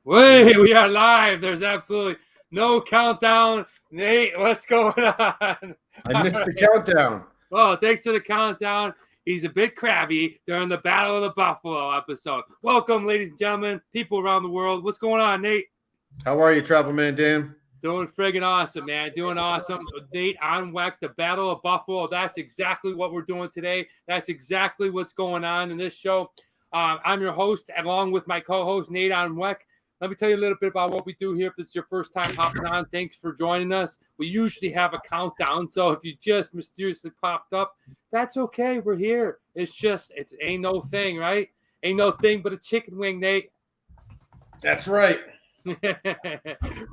Wait, we are live. There's absolutely no countdown. Nate, what's going on? I missed the countdown. Well, thanks for the countdown. He's a bit crabby during the Battle of the Buffalo episode. Welcome, ladies and gentlemen, people around the world. What's going on, Nate? How are you, Travel Man Dan? Doing friggin' awesome, man. Doing awesome. Nate on WEC, the Battle of Buffalo. That's exactly what we're doing today. That's exactly what's going on in this show. I'm your host, along with my co-host, Nate on WEC. Let me tell you a little bit about what we do here. If this is your first time hopping on, thanks for joining us. We usually have a countdown, so if you just mysteriously popped up, that's okay. We're here. It's ain't no thing, right? Ain't no thing but a chicken wing, Nate. That's right. But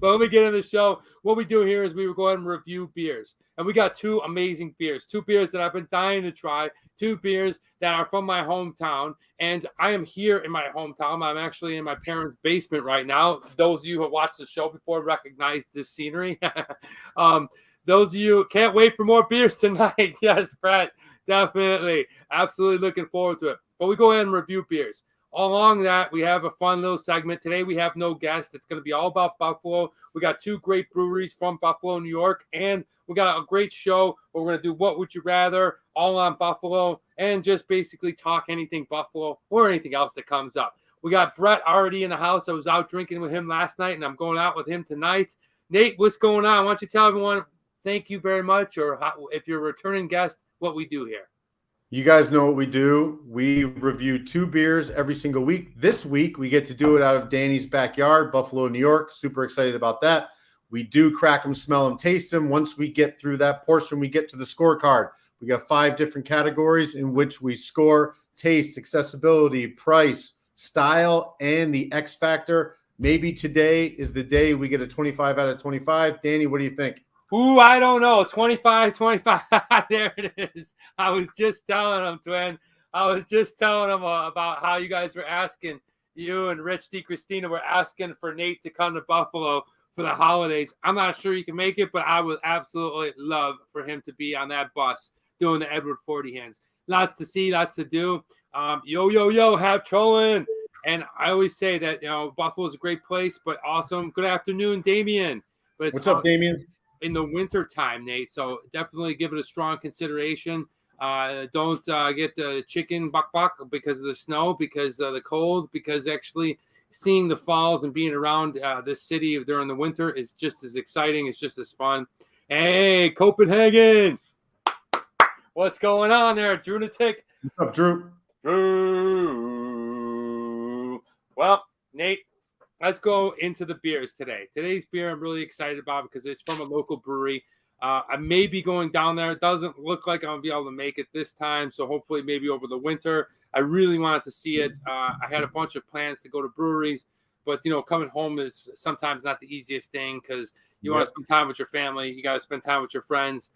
when we get into the show, what we do here is we will go ahead and review beers. And we got two amazing beers, two beers that I've been dying to try, two beers that are from my hometown. And I am here in my hometown. I'm actually in my parents' basement right now. Those of you who have watched the show before recognize this scenery. Those of you can't wait for more beers tonight. Yes, Brett, definitely. Absolutely looking forward to it. But we go ahead and review beers. Along that, we have a fun little segment. Today, we have no guest. It's going to be all about Buffalo. We got two great breweries from Buffalo, New York, and we got a great show where we're going to do What Would You Rather, all on Buffalo, and just basically talk anything Buffalo or anything else that comes up. We got Brett already in the house. I was out drinking with him last night, and I'm going out with him tonight. Nate, what's going on? Why don't you tell everyone thank you very much, or if you're a returning guest, what we do here? You guys know what we do. We review two beers every single week. This week, we get to do it out of Danny's backyard, Buffalo, New York. Super excited about that. We do crack them, smell them, taste them. Once we get through that portion, we get to the scorecard. We got 5 different categories in which we score taste, accessibility, price, style, and the X factor. Maybe today is the day we get a 25 out of 25. Danny, what do you think? Ooh, I don't know. 25. There it is. I was just telling him, twin. I was just telling him about how you guys were asking, you and Rich DiChristina were asking for Nate to come to Buffalo for the holidays. I'm not sure he can make it, but I would absolutely love for him to be on that bus doing the Edward 40 hands. Lots to see, lots to do. Yo, have trolling. And I always say that, Buffalo is a great place, but awesome. Good afternoon, Damien. What's up, Damien? In the winter time, Nate. So definitely give it a strong consideration. Don't get the chicken buck because of the snow, because of the cold, because actually seeing the falls and being around this city during the winter is just as exciting. It's just as fun. Hey, Copenhagen. What's going on there, Drunatic? What's up, Drew? Drew. Well, Nate, let's go into the beers today. Today's beer I'm really excited about because it's from a local brewery. I may be going down there. It doesn't look like I'm going to be able to make it this time, so hopefully maybe over the winter. I really wanted to see it. I had a bunch of plans to go to breweries, but, coming home is sometimes not the easiest thing because you want to spend time with your family. You got to spend time with your friends.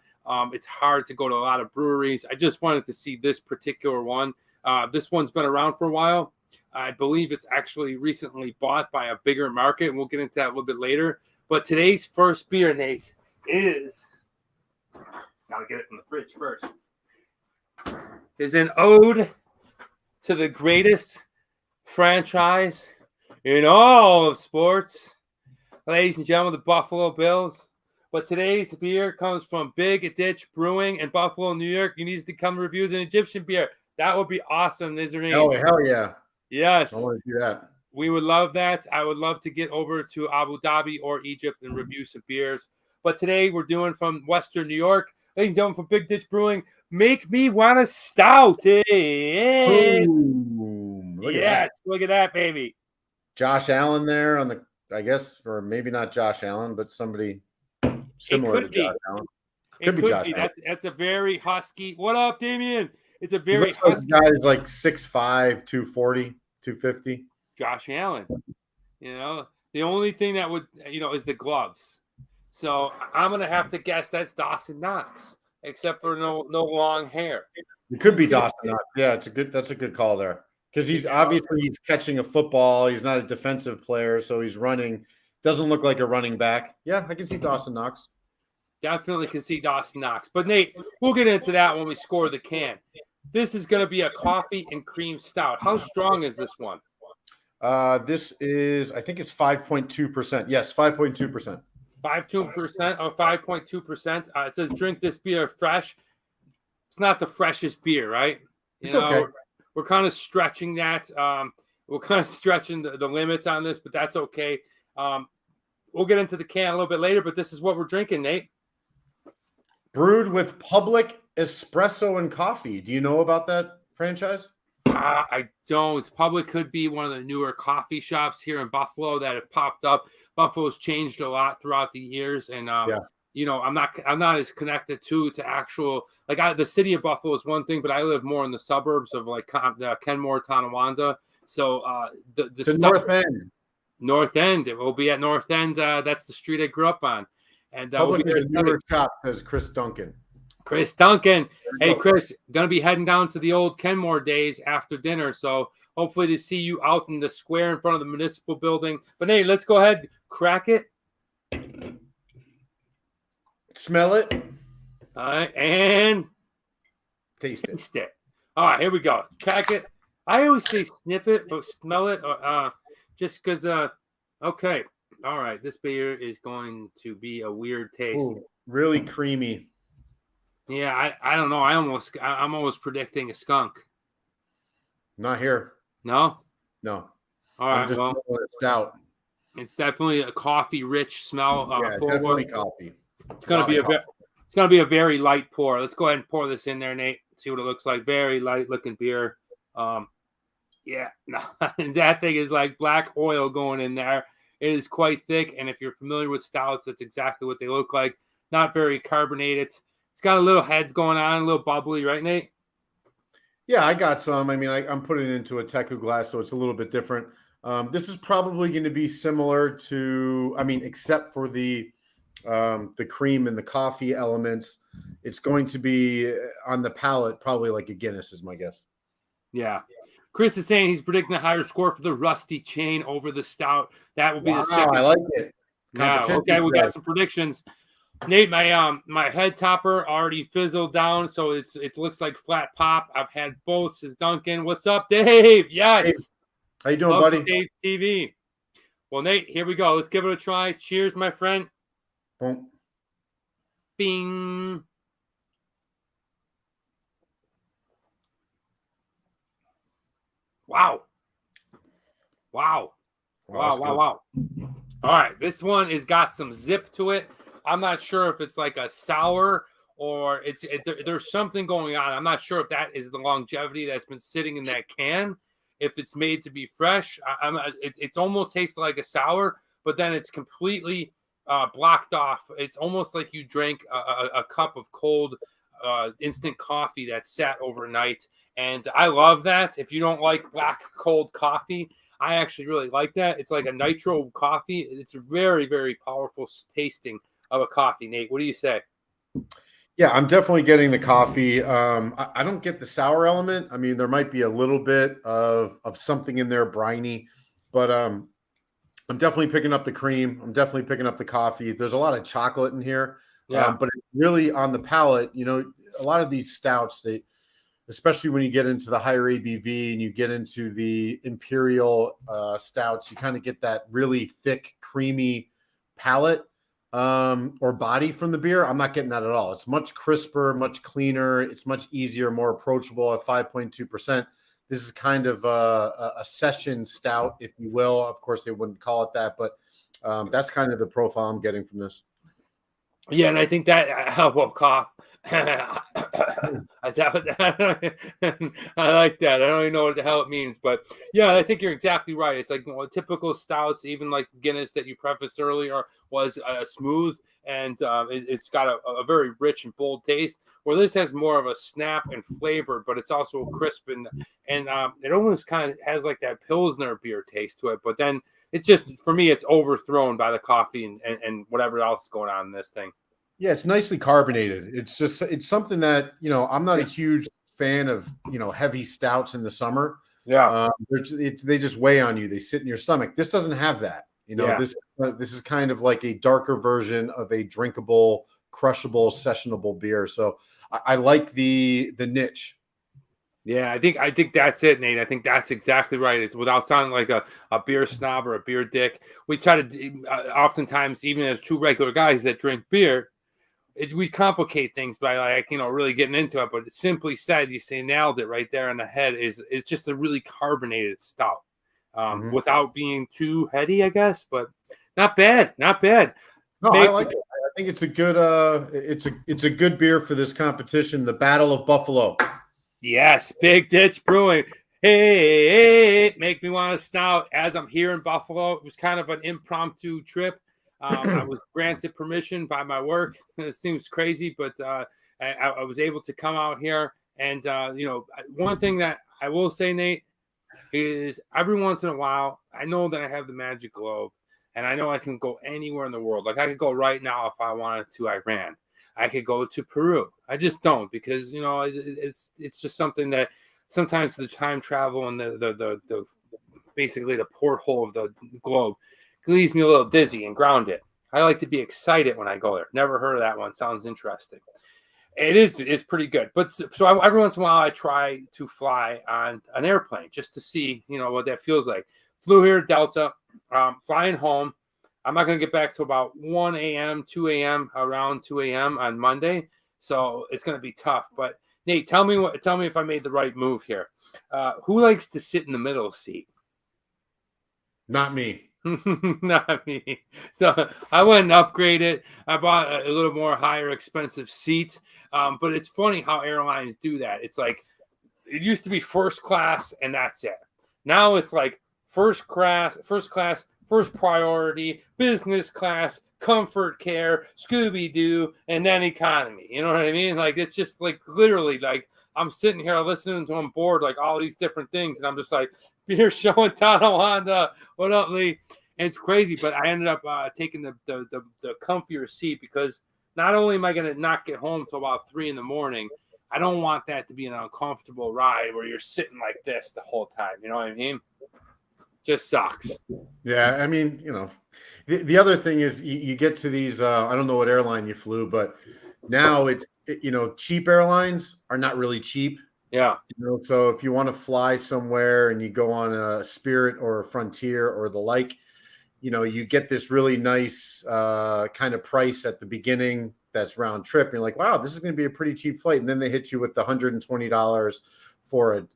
It's hard to go to a lot of breweries. I just wanted to see this particular one. This one's been around for a while. I believe it's actually recently bought by a bigger market, and we'll get into that a little bit later. But today's first beer, Nate, is gotta get it from the fridge first. Is an ode to the greatest franchise in all of sports, ladies and gentlemen, the Buffalo Bills. But today's beer comes from Big Ditch Brewing in Buffalo, New York. You need to come review an Egyptian beer. That would be awesome, Nizarine. Oh, hell yeah. Yes. I want to do that. We would love that. I would love to get over to Abu Dhabi or Egypt and review some beers. But today we're doing from Western New York. Ladies and gentlemen, from Big Ditch Brewing, Make Me Wanna Stout. Hey. Boom. Look at that, baby. Josh Allen there on the, I guess, or maybe not Josh Allen, but somebody similar to Josh Allen. Could be Josh Allen. That's a very husky. What up, Damien? It's a very husky guy is like 6'5", 240, 250. Josh Allen. The only thing that would, is the gloves. So I'm gonna have to guess that's Dawson Knox, except for no long hair. It could be Dawson Knox. Yeah, that's a good call there. Because he's catching a football. He's not a defensive player, so he's running. Doesn't look like a running back. Yeah, I can see Dawson Knox. Definitely can see Dawson Knox. But Nate, we'll get into that when we score the can. This is going to be a coffee and cream stout. How strong is this one? This is, I think it's 5.2%. Yes, 5.2%. 5.2% or 5.2%. It says drink this beer fresh. It's not the freshest beer, right? It's okay. We're kind of stretching that. We're kind of stretching the limits on this, but that's okay. We'll get into the can a little bit later, but this is what we're drinking, Nate. Brewed with Public Espresso and Coffee. Do you know about that franchise? I don't. Public could be one of the newer coffee shops here in Buffalo that have popped up. Buffalo's changed a lot throughout the years, and you know, I'm not as connected to actual the city of Buffalo is one thing, but I live more in the suburbs of like Kenmore, Tonawanda. So the North End. It will be at North End. That's the street I grew up on, and Public is a newer shop, says Chris Duncan. Chris Duncan. Hey, Chris, gonna be heading down to the old Kenmore days after dinner. So hopefully to see you out in the square in front of the municipal building. But hey, let's go ahead, crack it. Smell it. All right, and taste it. All right, here we go. Crack it. I always say sniff it or smell it, just because. Okay. All right, this beer is going to be a weird taste. Ooh, really creamy. Yeah, I don't know. I'm almost predicting a skunk. Not here. No. All right. I'm just stout. It's definitely a coffee-rich smell. Definitely coffee. It's gonna be a very light pour. Let's go ahead and pour this in there, Nate. See what it looks like. Very light-looking beer. Yeah, no, that thing is like black oil going in there. It is quite thick, and if you're familiar with stouts, that's exactly what they look like. Not very carbonated. It's got a little head going on, a little bubbly, right, Nate? Yeah, I got some. I mean, I'm putting it into a Teku glass, so it's a little bit different. This is probably going to be similar to, except for the cream and the coffee elements, it's going to be on the palate, probably like a Guinness is my guess. Yeah. Chris is saying he's predicting a higher score for the Rusty Chain over the stout. That will be the second. I like it. Yeah, okay, we got some predictions. Nate, my head topper already fizzled down, so it looks like flat pop. I've had both, says Duncan. What's up, Dave? Yes. Dave. How you doing, buddy? Dave TV. Well, Nate, here we go. Let's give it a try. Cheers, my friend. Boom. Bing. Wow. All right, this one has got some zip to it. I'm not sure if it's like a sour or there's something going on. I'm not sure if that is the longevity that's been sitting in that can. If it's made to be fresh, it's almost tastes like a sour, but then it's completely blocked off. It's almost like you drank a cup of cold instant coffee that sat overnight. And I love that. If you don't like black cold coffee, I actually really like that. It's like a nitro coffee. It's a very, very powerful tasting of a coffee. Nate, what do you say? Yeah, I'm definitely getting the coffee. I don't get the sour element. I mean, there might be a little bit of something in there, briny, but I'm definitely picking up the cream. I'm definitely picking up the coffee. There's a lot of chocolate in here. Yeah. But it's really on the palate, a lot of these stouts, especially when you get into the higher ABV and you get into the imperial stouts, you kind of get that really thick, creamy palate or body from the beer. I'm not getting that at all. It's much crisper, much cleaner. It's much easier, more approachable at 5.2%. This is kind of a session stout, if you will. Of course, they wouldn't call it that, but that's kind of the profile I'm getting from this. Yeah, and I think that cough. I like that. I don't even know what the hell it means, but yeah, I think you're exactly right. It's like typical stouts, even like Guinness that you prefaced earlier, was smooth and it's got a very rich and bold taste. Where this has more of a snap and flavor, but it's also crisp and it almost kind of has like that Pilsner beer taste to it. But then it's just, for me, it's overthrown by the coffee and whatever else is going on in this thing. Yeah, it's nicely carbonated. It's something that, I'm not a huge fan of, heavy stouts in the summer. Yeah. They just weigh on you. They sit in your stomach. This doesn't have that. This is kind of like a darker version of a drinkable, crushable, sessionable beer. So I like the niche. Yeah, I think that's it, Nate. I think that's exactly right. It's without sounding like a beer snob or a beer dick. We try to oftentimes, even as two regular guys that drink beer, we complicate things by like really getting into it. But simply said, you say nailed it right there on the head. Is just a really carbonated stout, Mhm. without being too heady, I guess. But not bad, not bad. No, I Make like it. I think it's a good it's a good beer for this competition, the Battle of Buffalo. Yes, Big Ditch Brewing. Hey, make me want to stout. As I'm here in Buffalo, it was kind of an impromptu trip. I was granted permission by my work. It seems crazy, but I was able to come out here. And one thing that I will say, Nate, is every once in a while, I know that I have the magic globe, and I know I can go anywhere in the world. Like I could go right now if I wanted to Iran. I could go to Peru. I just don't because it's just something that sometimes the time travel and the basically the porthole of the globe leaves me a little dizzy and grounded. I like to be excited when I go there. Never heard of that one. Sounds interesting. It's pretty good. But so every once in a while I try to fly on an airplane just to see, what that feels like. Flew here at Delta, flying home. I'm not going to get back to about 1 a.m., 2 a.m., around 2 a.m. on Monday. So it's going to be tough. But Nate, tell me if I made the right move here. Who likes to sit in the middle seat? Not me. Not me. So I went and upgraded. I bought a little more higher expensive seat. But it's funny how airlines do that. It's like it used to be first class and that's it. Now it's like first class, first priority, business class, comfort care, Scooby Doo, and then economy. You know what I mean? Like it's just like literally like I'm sitting here listening to them board like all these different things, and I'm just like beer showing Tonawanda. What up, Lee? And it's crazy, but I ended up taking the comfier seat because not only am I going to not get home till about 3 a.m, I don't want that to be an uncomfortable ride where you're sitting like this the whole time. You know what I mean? Just sucks. Yeah, I mean, the other thing is you get to these. I don't know what airline you flew, but now cheap airlines are not really cheap. Yeah. So if you want to fly somewhere and you go on a Spirit or a Frontier or the like, you get this really nice kind of price at the beginning that's round trip. And you're like, wow, this is going to be a pretty cheap flight. And then they hit you with the $120 for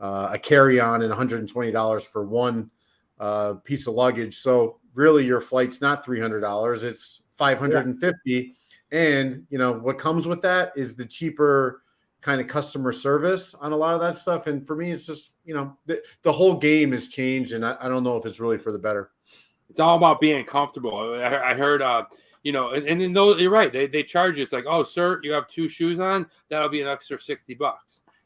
a carry-on and $120 for one piece of luggage. So really your flight's not $300, it's $550. And what comes with that is the cheaper kind of customer service on a lot of that stuff. And for me, it's just, the whole game has changed, and I don't know if it's really for the better. It's all about being comfortable. I heard, and those, you're right. They charge you. It's like, oh, sir, you have 2 shoes on. That'll be an extra $60.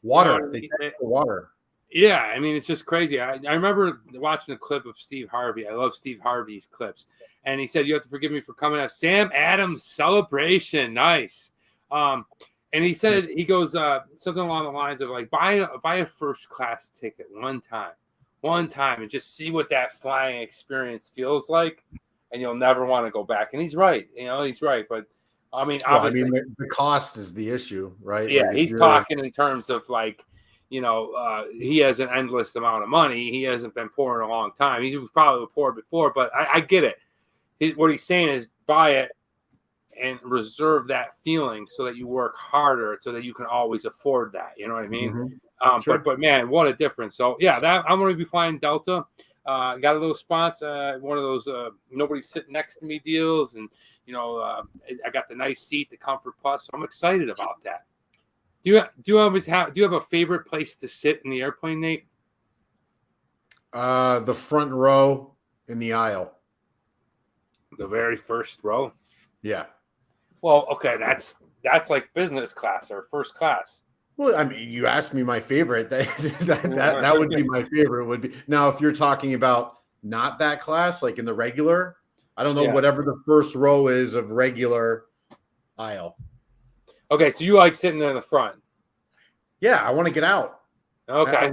Water. Water. Yeah, I mean, it's just crazy. I remember watching a clip of Steve Harvey. I love Steve Harvey's clips. And he said, you have to forgive me for coming out. Sam Adams celebration. Nice. And he said, he goes something along the lines of like, buy a first class ticket one time and just see what that flying experience feels like. And you'll never want to go back. And he's right. He's right. But I mean, obviously, the cost is the issue, right? Yeah, like he's talking in terms of like, he has an endless amount of money. He hasn't been poor in a long time. He was probably poor before, but I get it. What he's saying is buy it and reserve that feeling so that you work harder so that you can always afford that. You know what I mean? Mm-hmm. Sure. But man, what a difference. So yeah, that I'm going to be flying Delta. Got a little spots, one of those nobody sitting next to me deals. And, I got the nice seat, the Comfort Plus. So I'm excited about that. Do you have a favorite place to sit in the airplane, Nate? The front row in the aisle. The very first row? Yeah. Well, okay, that's like business class or first class. Well, I mean, you asked me my favorite. That would be my favorite. Would be now if you're talking about not that class, like in the regular, I don't know, whatever the first row is of regular aisle. Okay, so you like sitting in the front? Yeah, I want to get out. Okay.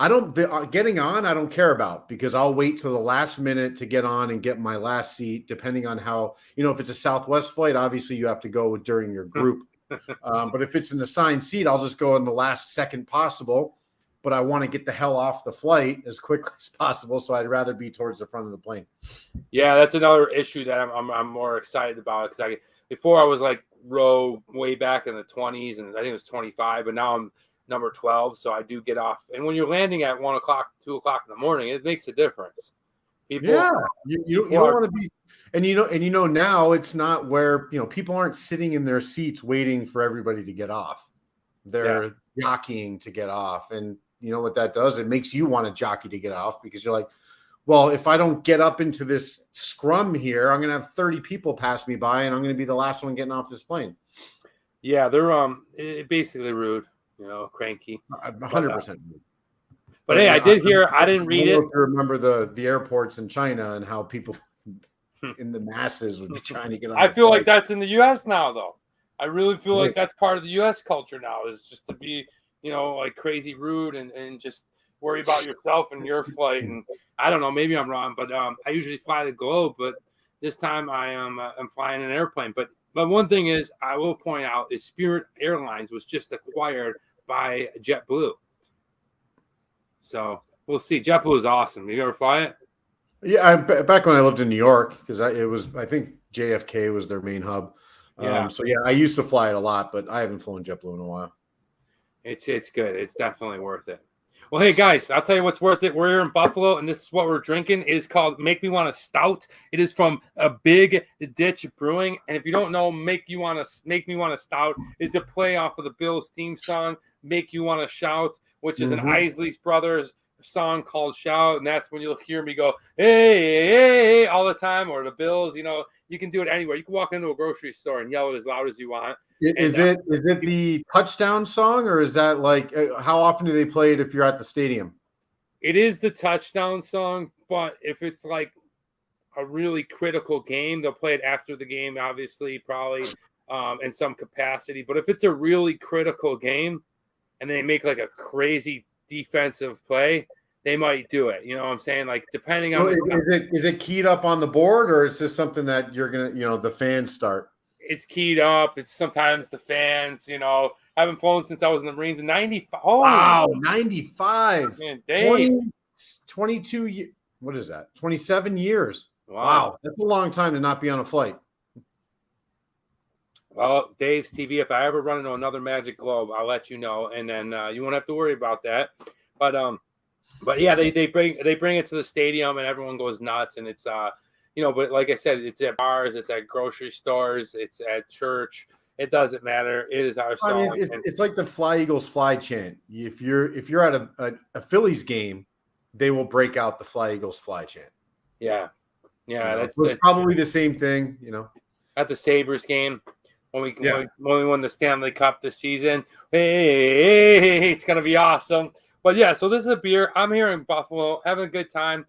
I don't getting on. I don't care about because I'll wait till the last minute to get on and get my last seat. Depending on how if it's a Southwest flight, obviously you have to go during your group But if it's an assigned seat, I'll just go in the last second possible. But I want to get the hell off the flight as quickly as possible, so I'd rather be towards the front of the plane. Yeah, that's another issue that I'm more excited about because before I was like row way back in the 20s, and I think it was 25, but now I'm number 12, so I do get off. And when you're landing at 1 o'clock, 2 o'clock in the morning, it makes a difference. People, yeah, you don't want to be, and now it's not where people aren't sitting in their seats waiting for everybody to get off. They're jockeying to get off, and you know what that does? It makes you want to jockey to get off because you're like, well, if I don't get up into this scrum here, I'm going to have 30 people pass me by, and I'm going to be the last one getting off this plane. Yeah, they're basically rude, cranky. 100%. But hey, I did hear. I didn't read it. If you remember the airports in China and how people in the masses would be trying to get on. I feel like that's in the U.S. now, though. I really feel like that's part of the U.S. culture now, is just to be, like crazy rude and just worry about yourself and your flight. And I don't know, maybe I'm wrong, but I usually fly the Globe, but this time I'm flying an airplane. But one thing is, I will point out, is Spirit Airlines was just acquired by JetBlue. So we'll see. JetBlue is awesome. You ever fly it? Yeah, back when I lived in New York, because I think JFK was their main hub. Yeah. So yeah, I used to fly it a lot, but I haven't flown JetBlue in a while. It's good. It's definitely worth it. Well, hey guys, I'll tell you what's worth it. We're here in Buffalo, and this is what we're drinking. It is called Make Me Wanna Stout. It is from a Big Ditch Brewing, and if you don't know, Make Me Wanna Stout is a play off of the Bills theme song, Make You Wanna Shout, which is an Isley's Brothers song called Shout, and that's when you'll hear me go, hey, hey, all the time, or the Bills. You can do it anywhere. You can walk into a grocery store and yell it as loud as you want. Is it the touchdown song, or is that like how often do they play it if you're at the stadium? It is the touchdown song, but if it's like a really critical game, they'll play it after the game, obviously, probably in some capacity. But if it's a really critical game and they make like a crazy defensive play, they might do it. You know what I'm saying? Like, depending on is it keyed up on the board, or is this something that you're gonna the fans start? It's keyed up. It's sometimes the fans, I haven't flown since I was in the Marines in 95. Oh, wow, 95. Man, 22 what is that? 27 years. Wow. That's a long time to not be on a flight. Well, Dave's TV, if I ever run into another Magic Globe, I'll let you know, and then you won't have to worry about that. But yeah, they bring it to the stadium, and everyone goes nuts, and it's but like I said, it's at bars, it's at grocery stores, it's at church. It doesn't matter. It is our song. I mean, it's like the Fly Eagles Fly chant. If you're at a Phillies game, they will break out the Fly Eagles Fly chant. Yeah, that's probably the same thing. At the Sabres game when we won the Stanley Cup this season. Hey, it's gonna be awesome. But yeah, so this is a beer. I'm here in Buffalo, having a good time.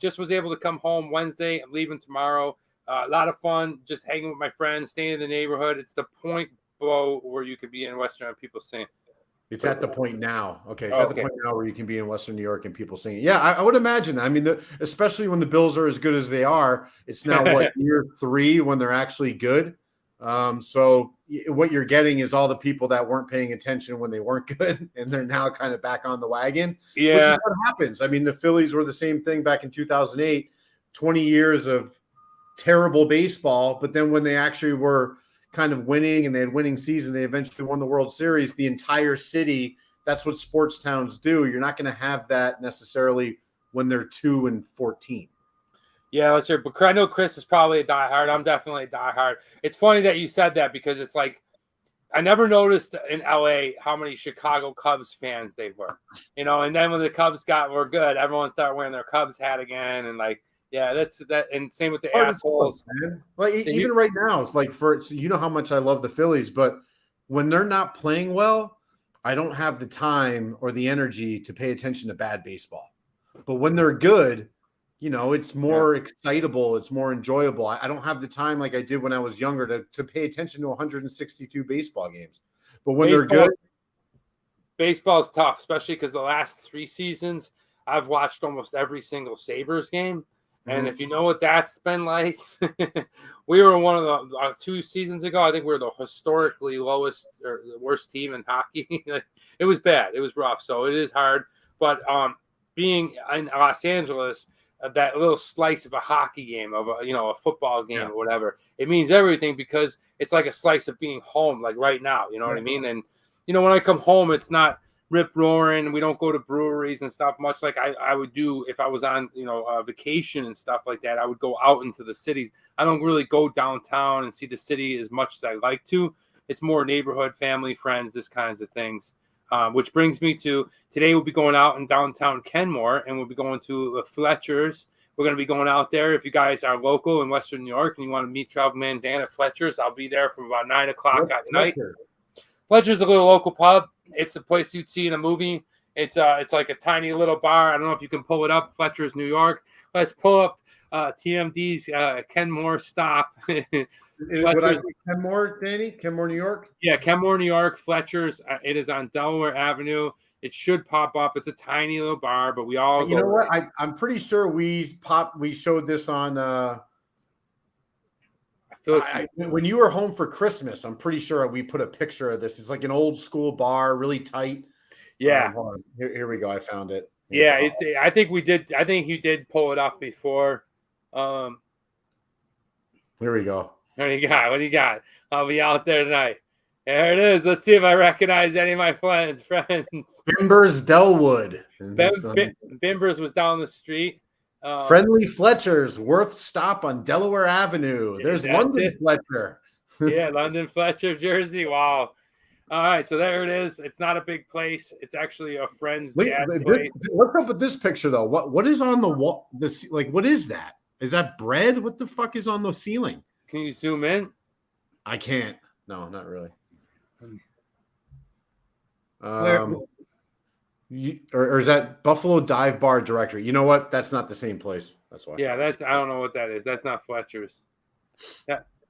Just was able to come home Wednesday. I'm leaving tomorrow. A lot of fun, just hanging with my friends, staying in the neighborhood. It's the point below where you could be in Western people sing. It's at the point now. Okay, it's at the point now where you can be in Western New York and people singing. Yeah, I would imagine that. I mean, especially when the Bills are as good as they are. It's now year 3 when they're actually good. So what you're getting is all the people that weren't paying attention when they weren't good, and they're now kind of back on the wagon. Yeah, which is what happens. I mean, the Phillies were the same thing back in 2008. 20 years of terrible baseball, but then when they actually were kind of winning and they had winning season, they eventually won the World Series. The entire city. That's what sports towns do. You're not going to have that necessarily when they're 2-14. Yeah, let's hear. But I know Chris is probably a diehard. I'm definitely a diehard. It's funny that you said that because it's like I never noticed in LA how many Chicago Cubs fans they were. And then when the Cubs were good, everyone started wearing their Cubs hat again, and like, yeah, that's that. And same with the assholes. Man. Like even right now, it's like how much I love the Phillies, but when they're not playing well, I don't have the time or the energy to pay attention to bad baseball. But when they're good, it's more excitable. It's more enjoyable. I don't have the time like I did when I was younger to pay attention to 162 baseball games. But when they're good. Baseball's tough, especially because the last 3 seasons, I've watched almost every single Sabres game. And Mhm. if you know what that's been like, we were one of the 2 seasons ago. I think we were the historically lowest or the worst team in hockey. It was bad. It was rough. So it is hard. But being in Los Angeles, that little slice of a hockey game, of a football game Yeah. or whatever, it means everything because it's like a slice of being home, like right now. You know what I Yeah. mean? And when I come home, it's not rip roaring. We don't go to breweries and stuff much like I would do if I was on vacation and stuff like that. I would go out into the cities. I don't really go downtown and see the city as much as I like to. It's more neighborhood, family, friends, this kinds of things. Which brings me to today. We'll be going out in downtown Kenmore, and we'll be going to Fletcher's. We're going to be going out there. If you guys are local in Western New York and you want to meet Travel Man Dan at Fletcher's, I'll be there from about 9 o'clock at night. Fletcher's a little local pub. It's a place you'd see in a movie. It's like a tiny little bar. I don't know if you can pull it up. Fletcher's, New York. Let's pull up TMD's Kenmore stop. Would I be Kenmore, Danny? Kenmore, New York? Yeah, Kenmore, New York. Fletcher's. It is on Delaware Avenue. It should pop up. It's a tiny little bar, but we all You know what? I'm pretty sure we showed this on when you were home for Christmas. I'm pretty sure we put a picture of this. It's like an old school bar, really tight. Yeah. Here we go. I found it. Yeah, I think we did. I think you did pull it up before. Here we go. What do you got? What do you got? I'll be out there tonight. There it is. Let's see if I recognize any of my friends. Bimbers Delwood. Bimbers was down the street. Friendly Fletcher's, Worth stop on Delaware Avenue. There's London Fletcher. Yeah, London Fletcher, Jersey. Wow. All right, so there it is. It's not a big place. It's actually a friend's dad's place. What's up with this picture though? What is on the wall? What is that? Is that bread? What the fuck is on the ceiling? Can you zoom in? I can't. No, not really. Or is that Buffalo Dive Bar Directory? You know what? That's not the same place. That's why. Yeah, I don't know what that is. That's not Fletcher's.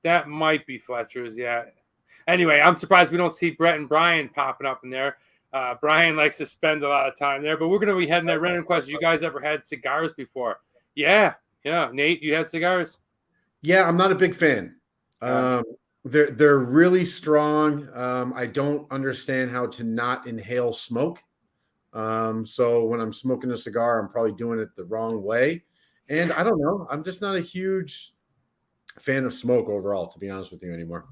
That might be Fletcher's. Yeah. Anyway, I'm surprised we don't see Brett and Brian popping up in there. Brian likes to spend a lot of time there, but we're going to be heading there. Random question: you guys ever had cigars before? Yeah. Nate, you had cigars? Yeah, I'm not a big fan. They're really strong. I don't understand how to not inhale smoke. So when I'm smoking a cigar, I'm probably doing it the wrong way. And I don't know. I'm just not a huge fan of smoke overall, to be honest with you, anymore.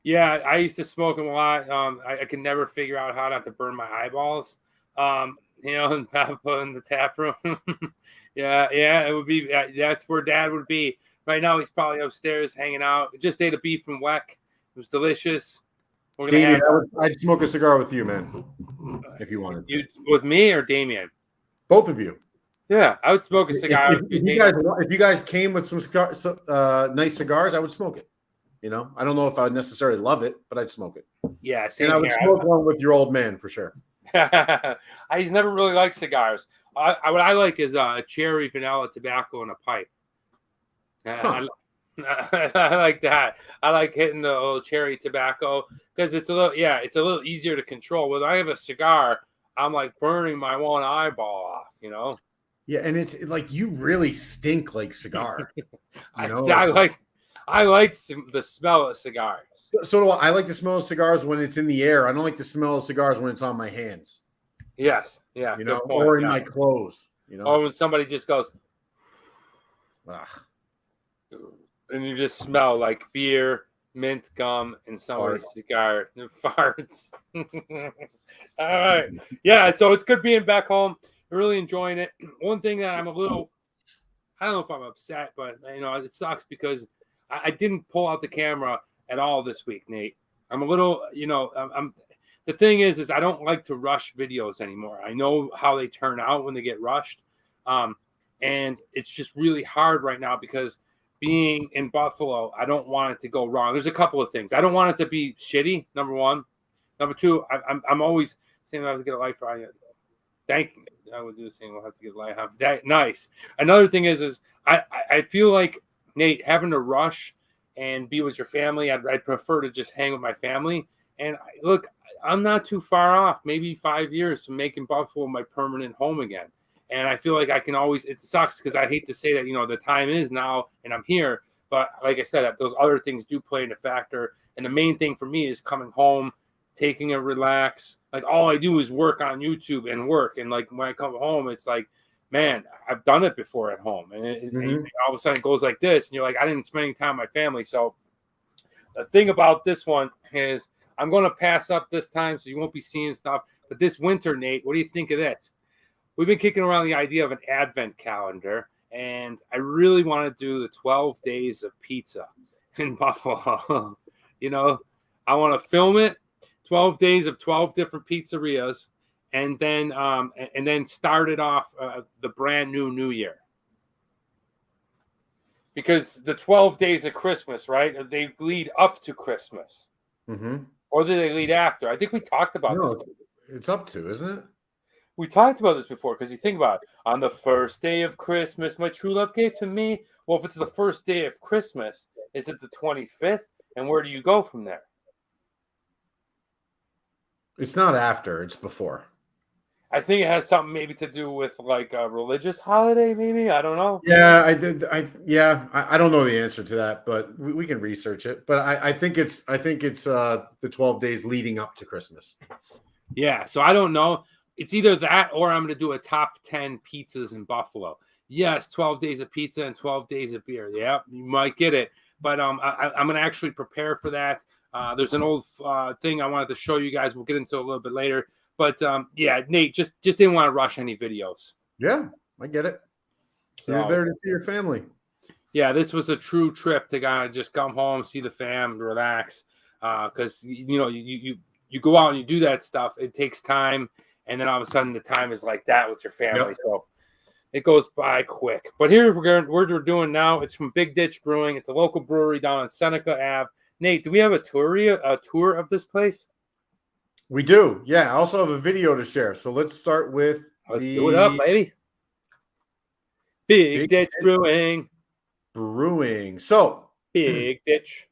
Yeah, I used to smoke them a lot. I could never figure out how not to burn my eyeballs. And in the tap room. yeah, it would be. That's where Dad would be. Right now, he's probably upstairs hanging out. Just ate a beef from Weck. It was delicious. Damien, I'd smoke a cigar with you, man, if you wanted. You with me or Damien? Both of you. Yeah, I would smoke a cigar. If you guys came with some nice cigars, I would smoke it. I don't know if I would necessarily love it, but I'd smoke it. Yeah, and I would smoke one with your old man for sure. I never really liked cigars. What I like is cherry vanilla tobacco in a pipe. I like that. I like hitting the old cherry tobacco because it's a little easier to control. When I have a cigar, I'm like burning my one eyeball off. Yeah, and it's like you really stink like cigar. I like the smell of cigars. So do I. I like the smell of cigars when it's in the air. I don't like the smell of cigars when it's on my hands. Yes, yeah, or in my clothes. Or when somebody just goes, ugh. And you just smell like beer, mint gum, and somebody's cigar and farts. All right, yeah. So it's good being back home. I'm really enjoying it. One thing that I'm I don't know if I'm upset, but it sucks because I didn't pull out the camera at all this week, Nate. I'm a little, the thing is I don't like to rush videos anymore. I know how they turn out when they get rushed. And it's just really hard right now because being in Buffalo, I don't want it to go wrong. There's a couple of things. I don't want it to be shitty, number one. Number two, I'm always saying I have to get a life right. Thank you. I would do the same. We'll have to get a life. That nice. Another thing is I feel like, Nate, having to rush and be with your family, I'd prefer to just hang with my family. And look, I'm not too far off, maybe 5 years from making Buffalo my permanent home again. And I feel like I can always, it sucks because I hate to say that, the time is now and I'm here. But like I said, those other things do play into factor. And the main thing for me is coming home, taking a relax. Like all I do is work on YouTube and work. And like when I come home, it's like, man, I've done it before at home. And all of a sudden it goes like this. And you're like, I didn't spend any time with my family. So the thing about this one is I'm going to pass up this time so you won't be seeing stuff. But this winter, Nate, what do you think of this? We've been kicking around the idea of an advent calendar, and I really want to do the 12 days of pizza in Buffalo. I want to film it, 12 days of 12 different pizzerias, and then start it off the brand new year. Because the 12 days of Christmas, right? They lead up to Christmas. Mm-hmm. Or do they lead after? I think we talked about this. It's up to, isn't it? We talked about this before because you think about it. On the first day of Christmas, my true love gave to me. Well, if it's the first day of Christmas, is it the 25th? And where do you go from there? It's not after, it's before. I think it has something maybe to do with like a religious holiday, maybe. I don't know. Yeah, I don't know the answer to that, but we can research it. But I think it's the 12 days leading up to Christmas. Yeah, so I don't know. It's either that or I'm going to do a top 10 pizzas in Buffalo. Yes, 12 days of pizza and 12 days of beer. Yeah, you might get it. But I'm going to actually prepare for that. There's an old thing I wanted to show you guys. We'll get into it a little bit later. But, yeah, Nate, just didn't want to rush any videos. Yeah, I get it. So, you're there to see your family. Yeah, this was a true trip to kind of just come home, see the fam, relax. Because, you go out and you do that stuff. It takes time. And then all of a sudden the time is like that with your family. Yep. So it goes by quick. But here we're doing now. It's from Big Ditch Brewing. It's a local brewery down on Seneca Ave. Nate, do we have a tour of this place? We do. Yeah. I also have a video to share. So let's start with do it up, baby. Big Ditch Brewing. So Big Ditch.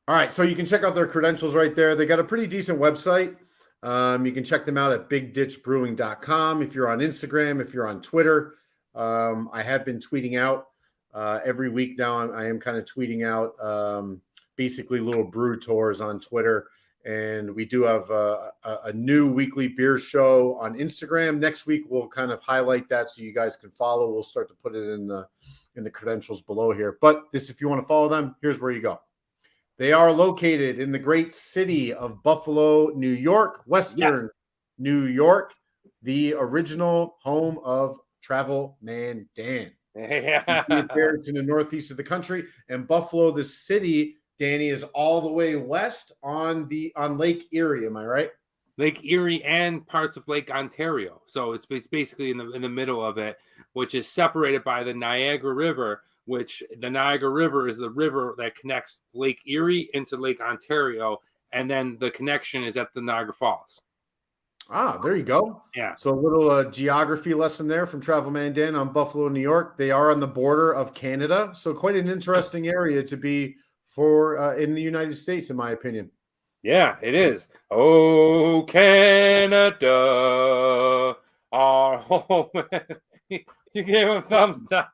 All right. So you can check out their credentials right there. They got a pretty decent website. You can check them out at bigditchbrewing.com. If you're on Instagram, if you're on Twitter, I have been tweeting out every week now. I am kind of tweeting out basically little brew tours on Twitter. And we do have a new weekly beer show on Instagram. Next week, we'll kind of highlight that so you guys can follow. We'll start to put it in the credentials below here. But if you want to follow them, here's where you go. They are located in the great city of Buffalo, New York, Western New York, the original home of Travel Man Dan. Yeah. It's in the northeast of the country, and Buffalo, the city, Danny, is all the way west on Lake Erie. Am I right? Lake Erie and parts of Lake Ontario. So it's basically in the middle of it, which is separated by the Niagara River. Which the Niagara River is the river that connects Lake Erie into Lake Ontario, and then the connection is at the Niagara Falls. Ah, there you go. Yeah. So a little geography lesson there from Travel Man Dan on Buffalo, New York. They are on the border of Canada, so quite an interesting area to be for in the United States, in my opinion. Yeah, it is. Oh, Canada, our home. You gave him thumbs down.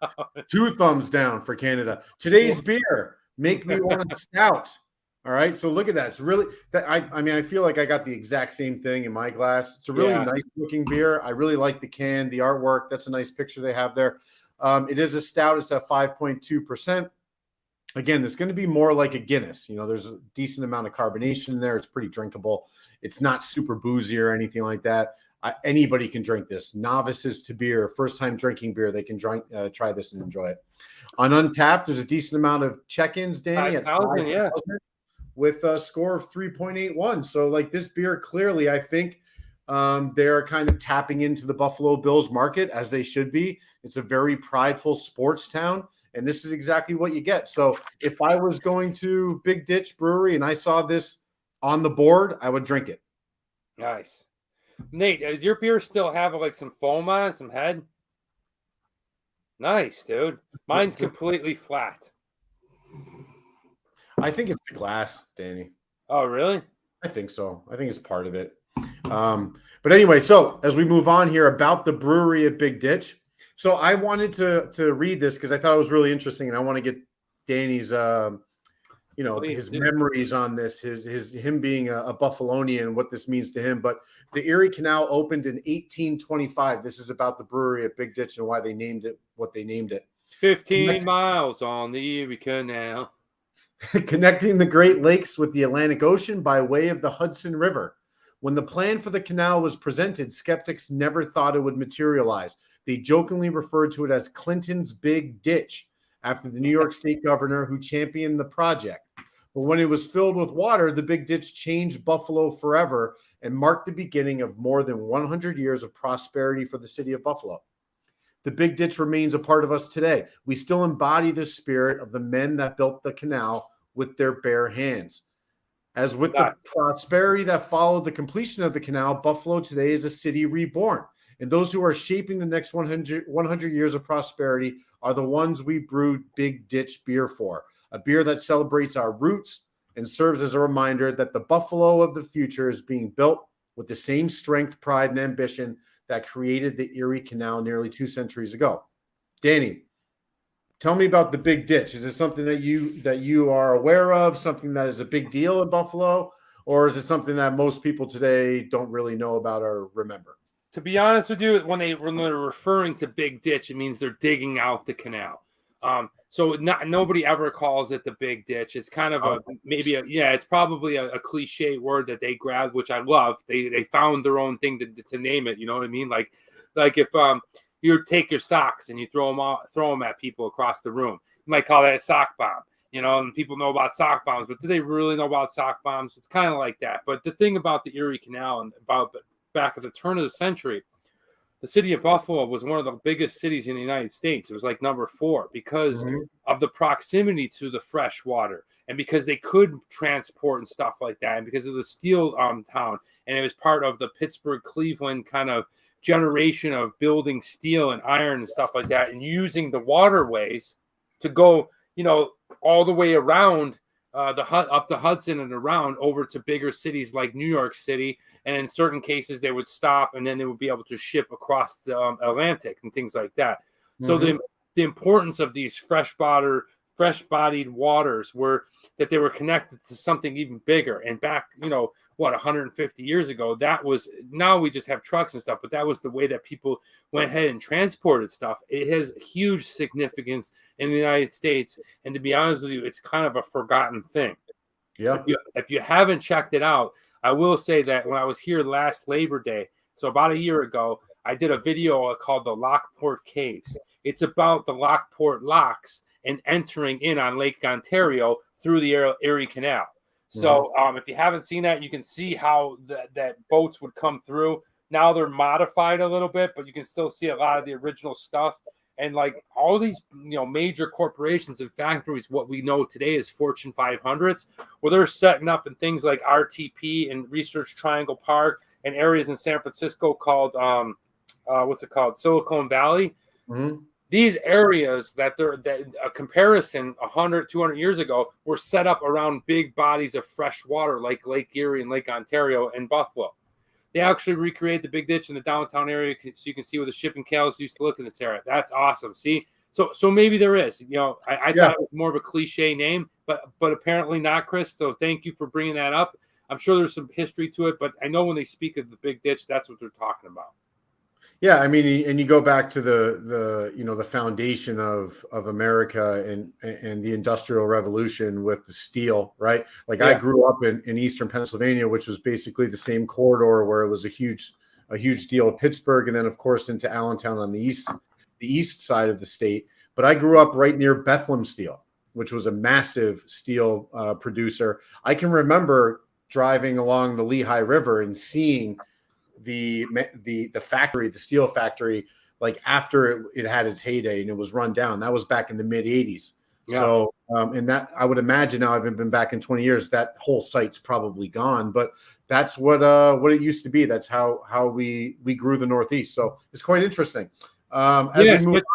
2 thumbs down for Canada. Today's beer, Make Me Wanna Stout. All right, so look at that. It's really I feel like I got the exact same thing in my glass. It's a really nice looking beer. I really like the can, the artwork. That's a nice picture they have there. It is a stout. It's at 5.2%. Again, it's going to be more like a Guinness. There's a decent amount of carbonation in there. It's pretty drinkable. It's not super boozy or anything like that. Anybody can drink this. Novices to beer, first-time drinking beer, they can try this and enjoy it. On Untapped, there's a decent amount of check-ins, Danny, at 5,000 with a score of 3.81. So, like, this beer, clearly, I think they're kind of tapping into the Buffalo Bills market, as they should be. It's a very prideful sports town, and this is exactly what you get. So, if I was going to Big Ditch Brewery and I saw this on the board, I would drink it. Nice. Nate, does your beer still have like some foam on it, some head? Nice, dude. Mine's completely flat. I think it's the glass, Danny. Oh, really? I think so. I think it's part of it. But anyway, so as we move on here about the brewery at Big Ditch, so I wanted to read this because I thought it was really interesting, and I want to get Danny's Please his do. memories on this, his him being a Buffalonian, what this means to him. But the Erie Canal opened in 1825. This is about the brewery at Big Ditch and why they named it what they named it. 15 miles on the Erie Canal. Connecting the Great Lakes with the Atlantic Ocean by way of the Hudson River. When the plan for the canal was presented, skeptics never thought it would materialize. They jokingly referred to it as Clinton's Big Ditch, after the New York State governor who championed the project. But when it was filled with water, the Big Ditch changed Buffalo forever and marked the beginning of more than 100 years of prosperity for the city of Buffalo. The Big Ditch remains a part of us today. We still embody the spirit of the men that built the canal with their bare hands. As with the prosperity that followed the completion of the canal, Buffalo today is a city reborn. And those who are shaping the next 100 years of prosperity are the ones we brewed Big Ditch beer for, a beer that celebrates our roots and serves as a reminder that the Buffalo of the future is being built with the same strength, pride, and ambition that created the Erie Canal nearly 2 centuries ago. Danny, tell me about the Big Ditch. Is it something that you are aware of, something that is a big deal in Buffalo, or is it something that most people today don't really know about or remember? To be honest with you, when they're referring to Big Ditch, it means they're digging out the canal. So nobody ever calls it the Big Ditch. It's kind of it's probably a cliche word that they grabbed, which I love. They found their own thing to name it. You know what I mean? Like if you take your socks and you throw them at people across the room, you might call that a sock bomb. You know, and people know about sock bombs, but do they really know about sock bombs? It's kind of like that. But the thing about the Erie Canal and about back at the turn of the century, the city of Buffalo was one of the biggest cities in the United States. It was like number 4 because of the proximity to the fresh water and because they could transport and stuff like that, and because of the steel town. And it was part of the Pittsburgh, Cleveland kind of generation of building steel and iron and stuff like that, and using the waterways to go, all the way around up the Hudson and around over to bigger cities like New York City. And in certain cases, they would stop and then they would be able to ship across the Atlantic and things like that. So the importance of these fresh-bodied waters were that they were connected to something even bigger. And back, 150 years ago, now we just have trucks and stuff, but that was the way that people went ahead and transported stuff. It has huge significance in the United States. And to be honest with you, it's kind of a forgotten thing. Yeah. If you haven't checked it out, I will say that when I was here last Labor Day, so about a year ago, I did a video called the Lockport Caves. It's about the Lockport locks and entering in on Lake Ontario through the Erie Canal. So if you haven't seen that, you can see how that boats would come through. Now they're modified a little bit, but you can still see a lot of the original stuff. And like all these, major corporations and factories, what we know today is Fortune 500s, where they're setting up in things like RTP and Research Triangle Park and areas in San Francisco called, Silicon Valley. These areas that a comparison 100, 200 years ago were set up around big bodies of fresh water like Lake Erie and Lake Ontario and Buffalo. They actually recreated the Big Ditch in the downtown area, so you can see where the shipping cows used to look in this area. That's awesome. See, so maybe there is. I thought it was more of a cliche name, but apparently not, Chris. So thank you for bringing that up. I'm sure there's some history to it, but I know when they speak of the Big Ditch, that's what they're talking about. Yeah, I mean, and you go back to the foundation of America and the Industrial Revolution with the steel, right? Like I grew up in Eastern Pennsylvania, which was basically the same corridor where it was a huge deal. Pittsburgh, and then of course into Allentown on the east side of the state. But I grew up right near Bethlehem Steel, which was a massive steel producer. I can remember driving along the Lehigh River and seeing the factory, the steel factory, like after it had its heyday and it was run down. That was back in the mid 80s. Yeah. So, and that I would imagine now, I haven't been back in 20 years, that whole site's probably gone, but that's what it used to be. That's how we grew the Northeast. So it's quite interesting. Especially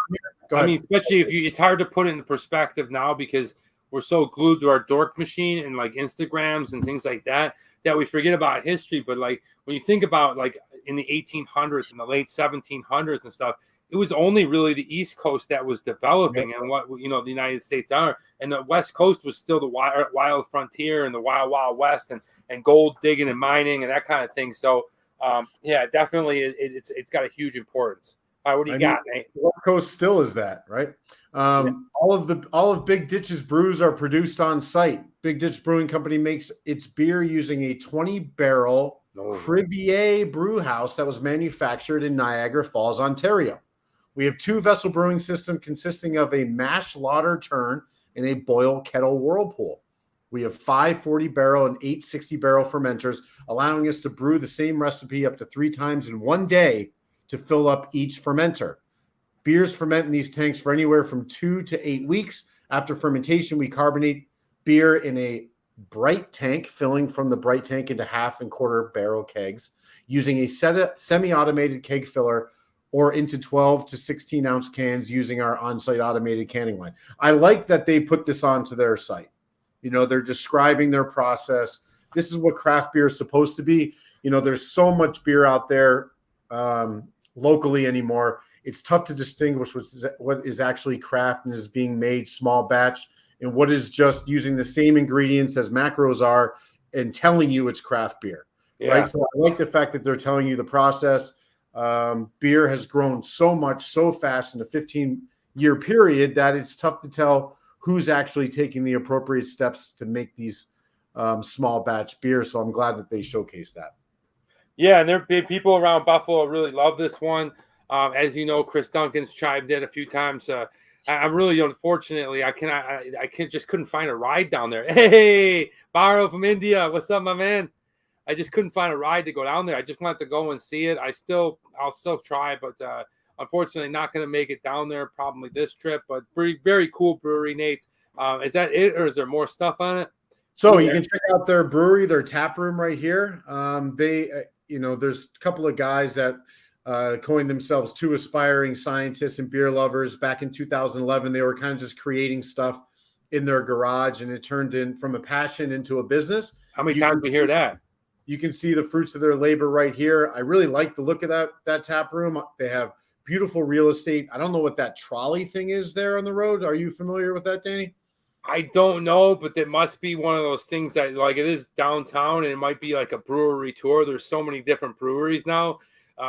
it's hard to put it in perspective now because we're so glued to our dork machine and like Instagrams and things like that that we forget about history. But like when you think about like in the 1800s and the late 1700s and stuff, it was only really the East Coast that was developing and what, you know, the United States are. And the West Coast was still the wild frontier and the wild West and gold digging and mining and that kind of thing. So, yeah, definitely it's got a huge importance. All right, what do you got, Nate? The West Coast still is that, right? All of Big Ditch's brews are produced on site. Big Ditch Brewing Company makes its beer using a 20-barrel Crivier brew house that was manufactured in Niagara Falls, Ontario. We have 2-vessel brewing system consisting of a mash lauter turn and a boil kettle whirlpool. We have 5 40-barrel and 8 60-barrel fermenters, allowing us to brew the same recipe up to 3 times in one day to fill up each fermenter. Beers ferment in these tanks for anywhere from 2 to 8 weeks. After fermentation, we carbonate beer in a bright tank, filling from the bright tank into 1/2 and 1/4 barrel kegs, using a semi-automated keg filler, or into 12 to 16 ounce cans using our on-site automated canning line. I like that they put this onto their site. You know, they're describing their process. This is what craft beer is supposed to be. You know, there's so much beer out there locally anymore. It's tough to distinguish what is actually craft and is being made small batch and what is just using the same ingredients as macros are and telling you it's craft beer, right? So I like the fact that they're telling you the process. Beer has grown so much, so fast in a 15-year period that it's tough to tell who's actually taking the appropriate steps to make these small batch beer. So I'm glad that they showcase that. Yeah, and there people around Buffalo really love this one. As you know, Chris Duncan's chimed in a few times. I'm really, unfortunately, I just couldn't find a ride down there. Hey, Baro from India, what's up, my man? I just couldn't find a ride to go down there. I just wanted to go and see it. I'll still try, but unfortunately, not going to make it down there probably this trip. But very cool brewery, Nate. Is that it, or is there more stuff on it? So you can check out their brewery, their tap room right here. There's a couple of guys that coined themselves 2 aspiring scientists and beer lovers. Back in 2011, they were kind of just creating stuff in their garage, and it turned in from a passion into a business. How many times do you hear that? You can see the fruits of their labor right here. I really like the look of that tap room. They have beautiful real estate. I don't know what that trolley thing is there on the road. Are you familiar with that, Danny? I don't know, but it must be one of those things that, like, it is downtown and it might be like a brewery tour. There's so many different breweries now.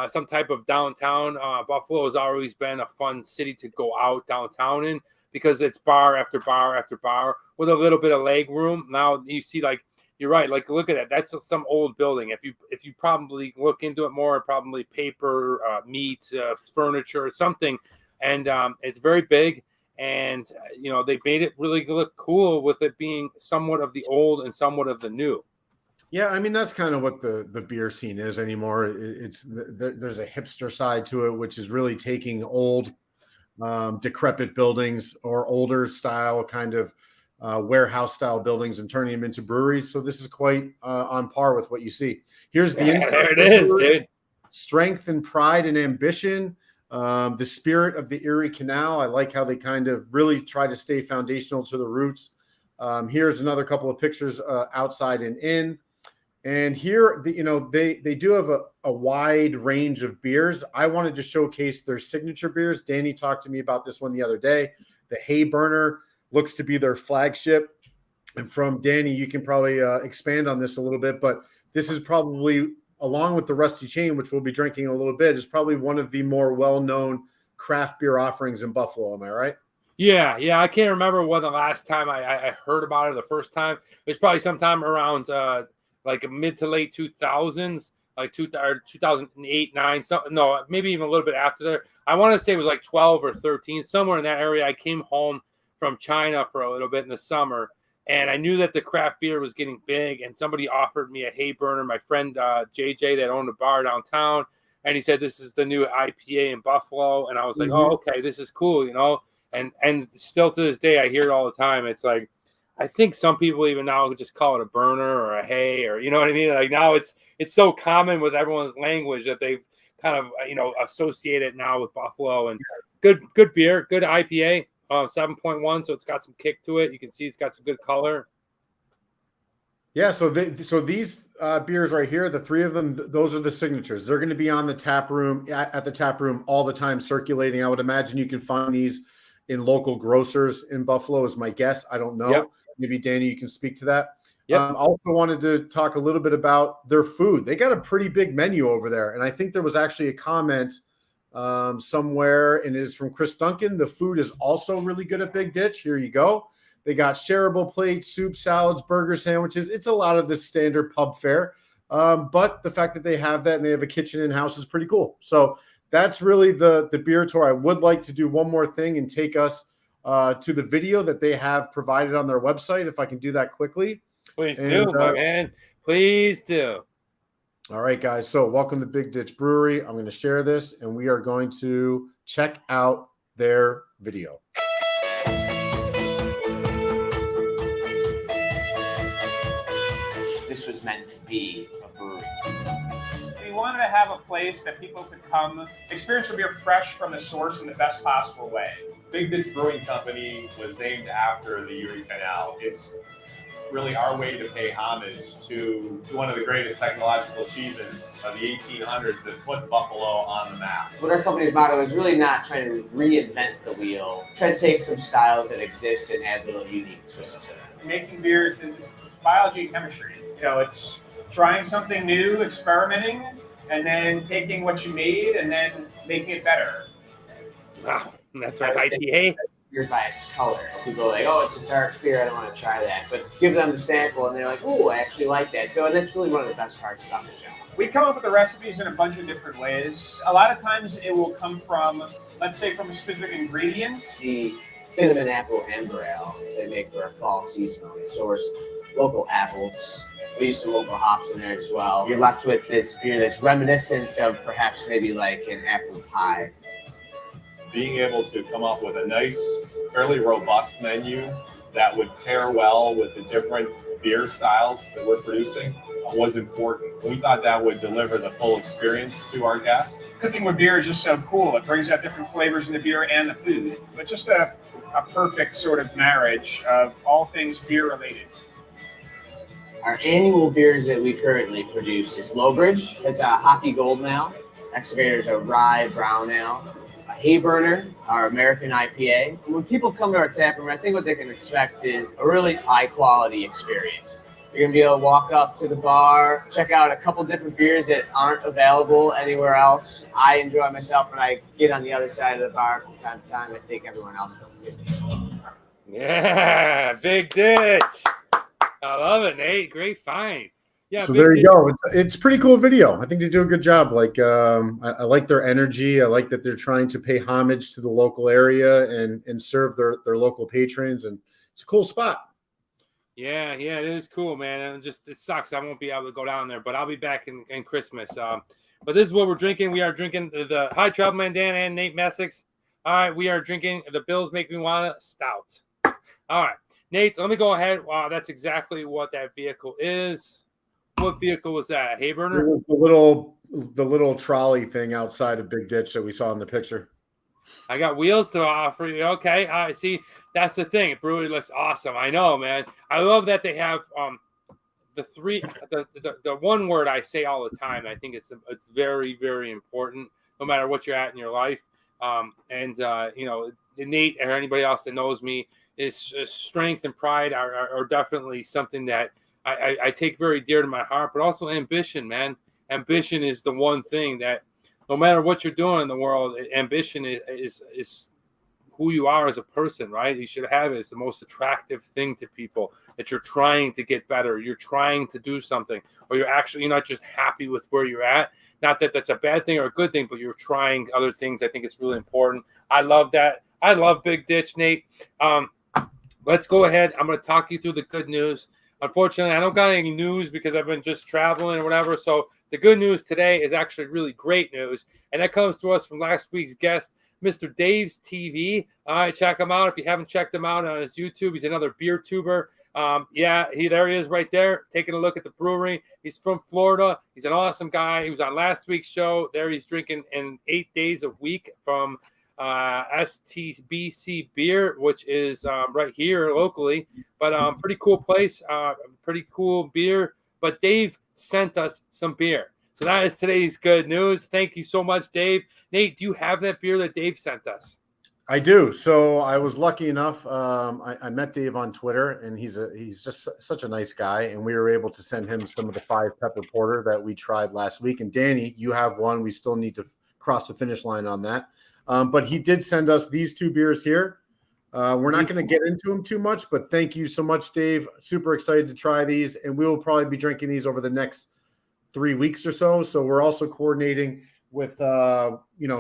Some type of downtown. Buffalo has always been a fun city to go out downtown in because it's bar after bar after bar with a little bit of leg room. Now you see, like, you're right. Like, look at that. That's some old building. If you probably look into it more, probably paper, meat, furniture, something, and it's very big. And they made it really look cool with it being somewhat of the old and somewhat of the new. Yeah, I mean that's kind of what the beer scene is anymore. There's a hipster side to it, which is really taking old, decrepit buildings or older style kind of warehouse style buildings and turning them into breweries. So this is quite on par with what you see. Here's the inside. There it is, dude. Strength and pride and ambition. The spirit of the Erie Canal. I like how they kind of really try to stay foundational to the roots. Here's another couple of pictures outside and in. And here, they do have a wide range of beers. I wanted to showcase their signature beers. Danny talked to me about this one the other day. The Hay Burner looks to be their flagship. And from Danny, you can probably expand on this a little bit, but this is probably, along with the Rusty Chain, which we'll be drinking in a little bit, is probably one of the more well-known craft beer offerings in Buffalo. Am I right? Yeah. I can't remember when the last time I heard about it the first time. It was probably sometime around like mid to late 2000s, like 2008, 9, maybe even a little bit after there. I want to say it was like 12 or 13, somewhere in that area. I came home from China for a little bit in the summer, and I knew that the craft beer was getting big, and somebody offered me a Hay Burner, my friend JJ that owned a bar downtown, and he said, this is the new IPA in Buffalo, and I was like, oh, okay, this is cool, and still to this day, I hear it all the time. It's like, I think some people even now just call it a burner or a hay, or you know what I mean? Like now it's so common with everyone's language that they've kind of associate it now with Buffalo. And good beer, good IPA, 7.1, so it's got some kick to it. You can see it's got some good color. Yeah, so these beers right here, the three of them, those are the signatures. They're going to be on the tap room at the tap room all the time, circulating. I would imagine you can find these in local grocers in Buffalo, is my guess. I don't Yep. know. Maybe Danny, you can speak to that. Yep. I also wanted to talk a little bit about their food. They got a pretty big menu over there, and I think there was actually a comment somewhere, and it is from Chris Duncan. The food is also really good at Big Ditch. Here you go. They got shareable plates, soup, salads, burger sandwiches. It's a lot of the standard pub fare. But the fact that they have that and they have a kitchen in-house is pretty cool. So that's really the beer tour. I would like to do one more thing and take us to the video that they have provided on their website, if I can do that quickly. Please do, my man. Please do. All right, guys. So welcome to Big Ditch Brewery. I'm going to share this, and we are going to check out their video. This was meant to be a brewery. We wanted to have a place that people could come experience the beer fresh from the source in the best possible way. Big Ditch Brewing Company was named after the Erie Canal. It's really our way to pay homage to one of the greatest technological achievements of the 1800s that put Buffalo on the map. What our company's motto is really not trying to reinvent the wheel, try to take some styles that exist and add little unique twists to them. Making beers is biology and chemistry. You know, it's trying something new, experimenting, and then taking what you made and then making it better. Wow, that's right, IPA. Beer by its color. People are like, oh, it's a dark beer, I don't want to try that. But give them the sample and they're like, oh, I actually like that. So that's really one of the best parts about the show. We come up with the recipes in a bunch of different ways. A lot of times it will come from, let's say, from a specific ingredient. The cinnamon apple amber ale they make for a fall seasonal. They source local apples. We use some local hops in there as well. You're left with this beer that's reminiscent of perhaps maybe like an apple pie. Being able to come up with a nice, fairly robust menu that would pair well with the different beer styles that we're producing was important. We thought that would deliver the full experience to our guests. Cooking with beer is just so cool. It brings out different flavors in the beer and the food. But just a perfect sort of marriage of all things beer related. Our annual beers that we currently produce is Lowbridge. It's a hoppy golden ale. Excavator's a rye brown ale. A Hayburner, our American IPA. When people come to our tap room, I think what they can expect is a really high quality experience. You're going to be able to walk up to the bar, check out a couple different beers that aren't available anywhere else. I enjoy myself when I get on the other side of the bar from time to time. I think everyone else will too. Yeah, Big Ditch. I love it, Nate. Great find. Yeah. So there you go. It's a pretty cool video. I think they do a good job. Like, I like their energy. I like that they're trying to pay homage to the local area and serve their local patrons. And it's a cool spot. Yeah, it is cool, man. And it sucks. I won't be able to go down there, but I'll be back in Christmas. But this is what we're drinking. We are drinking the High Travel Man Dan and Nate Messick's. All right, we are drinking the Bill's Make Me Wanna Stout. All right, Nate, let me go ahead. Wow, that's exactly what that vehicle is. What vehicle was that? Hayburner? It was the little trolley thing outside of Big Ditch that we saw in the picture. I got wheels to offer you. Okay, I see. That's the thing. Brewery looks awesome. I know, man. I love that they have the one word I say all the time. I think it's very, very important, no matter what you're at in your life. Nate or anybody else that knows me, is strength and pride are definitely something that I take very dear to my heart, but also ambition, man. Ambition is the one thing that no matter what you're doing in the world, ambition is who you are as a person, right? You should have it as the most attractive thing to people, that you're trying to get better, you're trying to do something, or you're not just happy with where you're at. Not that that's a bad thing or a good thing, but you're trying other things. I think it's really important. I love that. I love Big Ditch, Nate. Let's go ahead. I'm going to talk you through the good news. Unfortunately, I don't got any news because I've been just traveling or whatever. So the good news today is actually really great news. And that comes to us from last week's guest, Mr. Dave's TV. All right, check him out. If you haven't checked him out on his YouTube, he's another beer tuber. There he is right there, taking a look at the brewery. He's from Florida. He's an awesome guy. He was on last week's show. There he's drinking in 8 days a week from STBC Beer, which is right here locally, but pretty cool place, pretty cool beer. But Dave sent us some beer. So that is today's good news. Thank you so much, Dave. Nate, do you have that beer that Dave sent us? I do. So I was lucky enough. I met Dave on Twitter, and he's just such a nice guy. And we were able to send him some of the 5-pepper porter that we tried last week. And Danny, you have one. We still need to cross the finish line on that. But he did send us these 2 beers here. We're not going to get into them too much, but thank you so much, Dave. Super excited to try these, and we will probably be drinking these over the next 3 weeks or so. So we're also coordinating with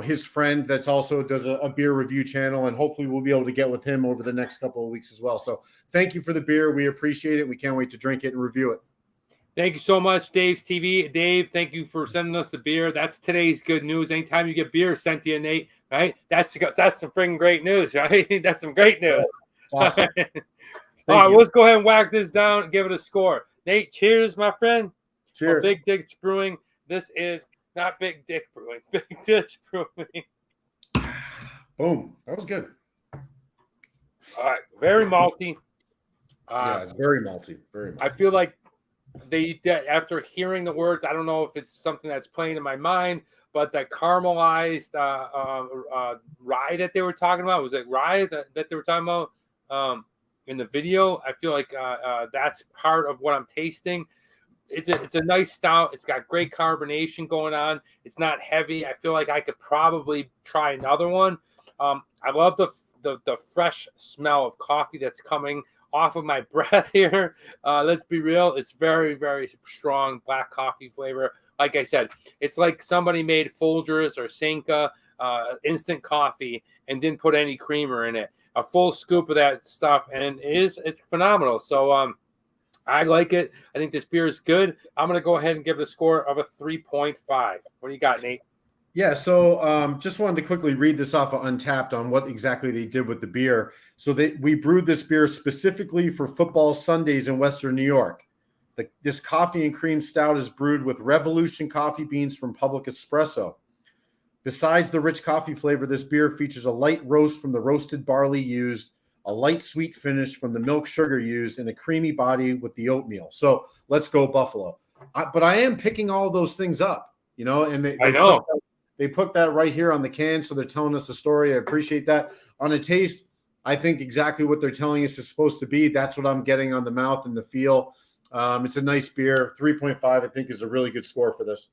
his friend that's also does a beer review channel, and hopefully we'll be able to get with him over the next couple of weeks as well. So thank you for the beer. We appreciate it. We can't wait to drink it and review it. Thank you so much, Dave's TV. Dave, thank you for sending us the beer. That's today's good news. Anytime you get beer sent to you, Nate, right? That's some freaking great news, right? That's some great news. Awesome. All right, let's go ahead and whack this down and give it a score. Nate, cheers, my friend. Cheers. Big Ditch Brewing. This is not Big Dick Brewing. Big Ditch Brewing. Boom. That was good. All right, very malty. Yeah, it's very malty. Very malty. I feel like after hearing the words, I don't know if it's something that's playing in my mind, but that caramelized rye that they were talking about, was it rye that they were talking about in the video? I feel like that's part of what I'm tasting. It's a nice stout. It's got great carbonation going on. It's not heavy. I feel like I could probably try another one. I love the fresh smell of coffee that's coming off of my breath here. Let's be real. It's very, very strong black coffee flavor. Like I said, it's like somebody made Folgers or Sanka instant coffee and didn't put any creamer in it. A full scoop of that stuff, and it's phenomenal. So I like it. I think this beer is good. I'm going to go ahead and give it a score of a 3.5. What do you got, Nate? Yeah, so just wanted to quickly read this off of Untapped on what exactly they did with the beer. So we brewed this beer specifically for football Sundays in Western New York. This coffee and cream stout is brewed with Revolution coffee beans from Public Espresso. Besides the rich coffee flavor, this beer features a light roast from the roasted barley used, a light sweet finish from the milk sugar used, and a creamy body with the oatmeal. So let's go Buffalo. But I am picking all those things up, and they put that right here on the can, so they're telling us a story. I appreciate that. On a taste, I think exactly what they're telling us is supposed to be. That's what I'm getting on the mouth and the feel. It's a nice beer. 3.5, I think, is a really good score for this.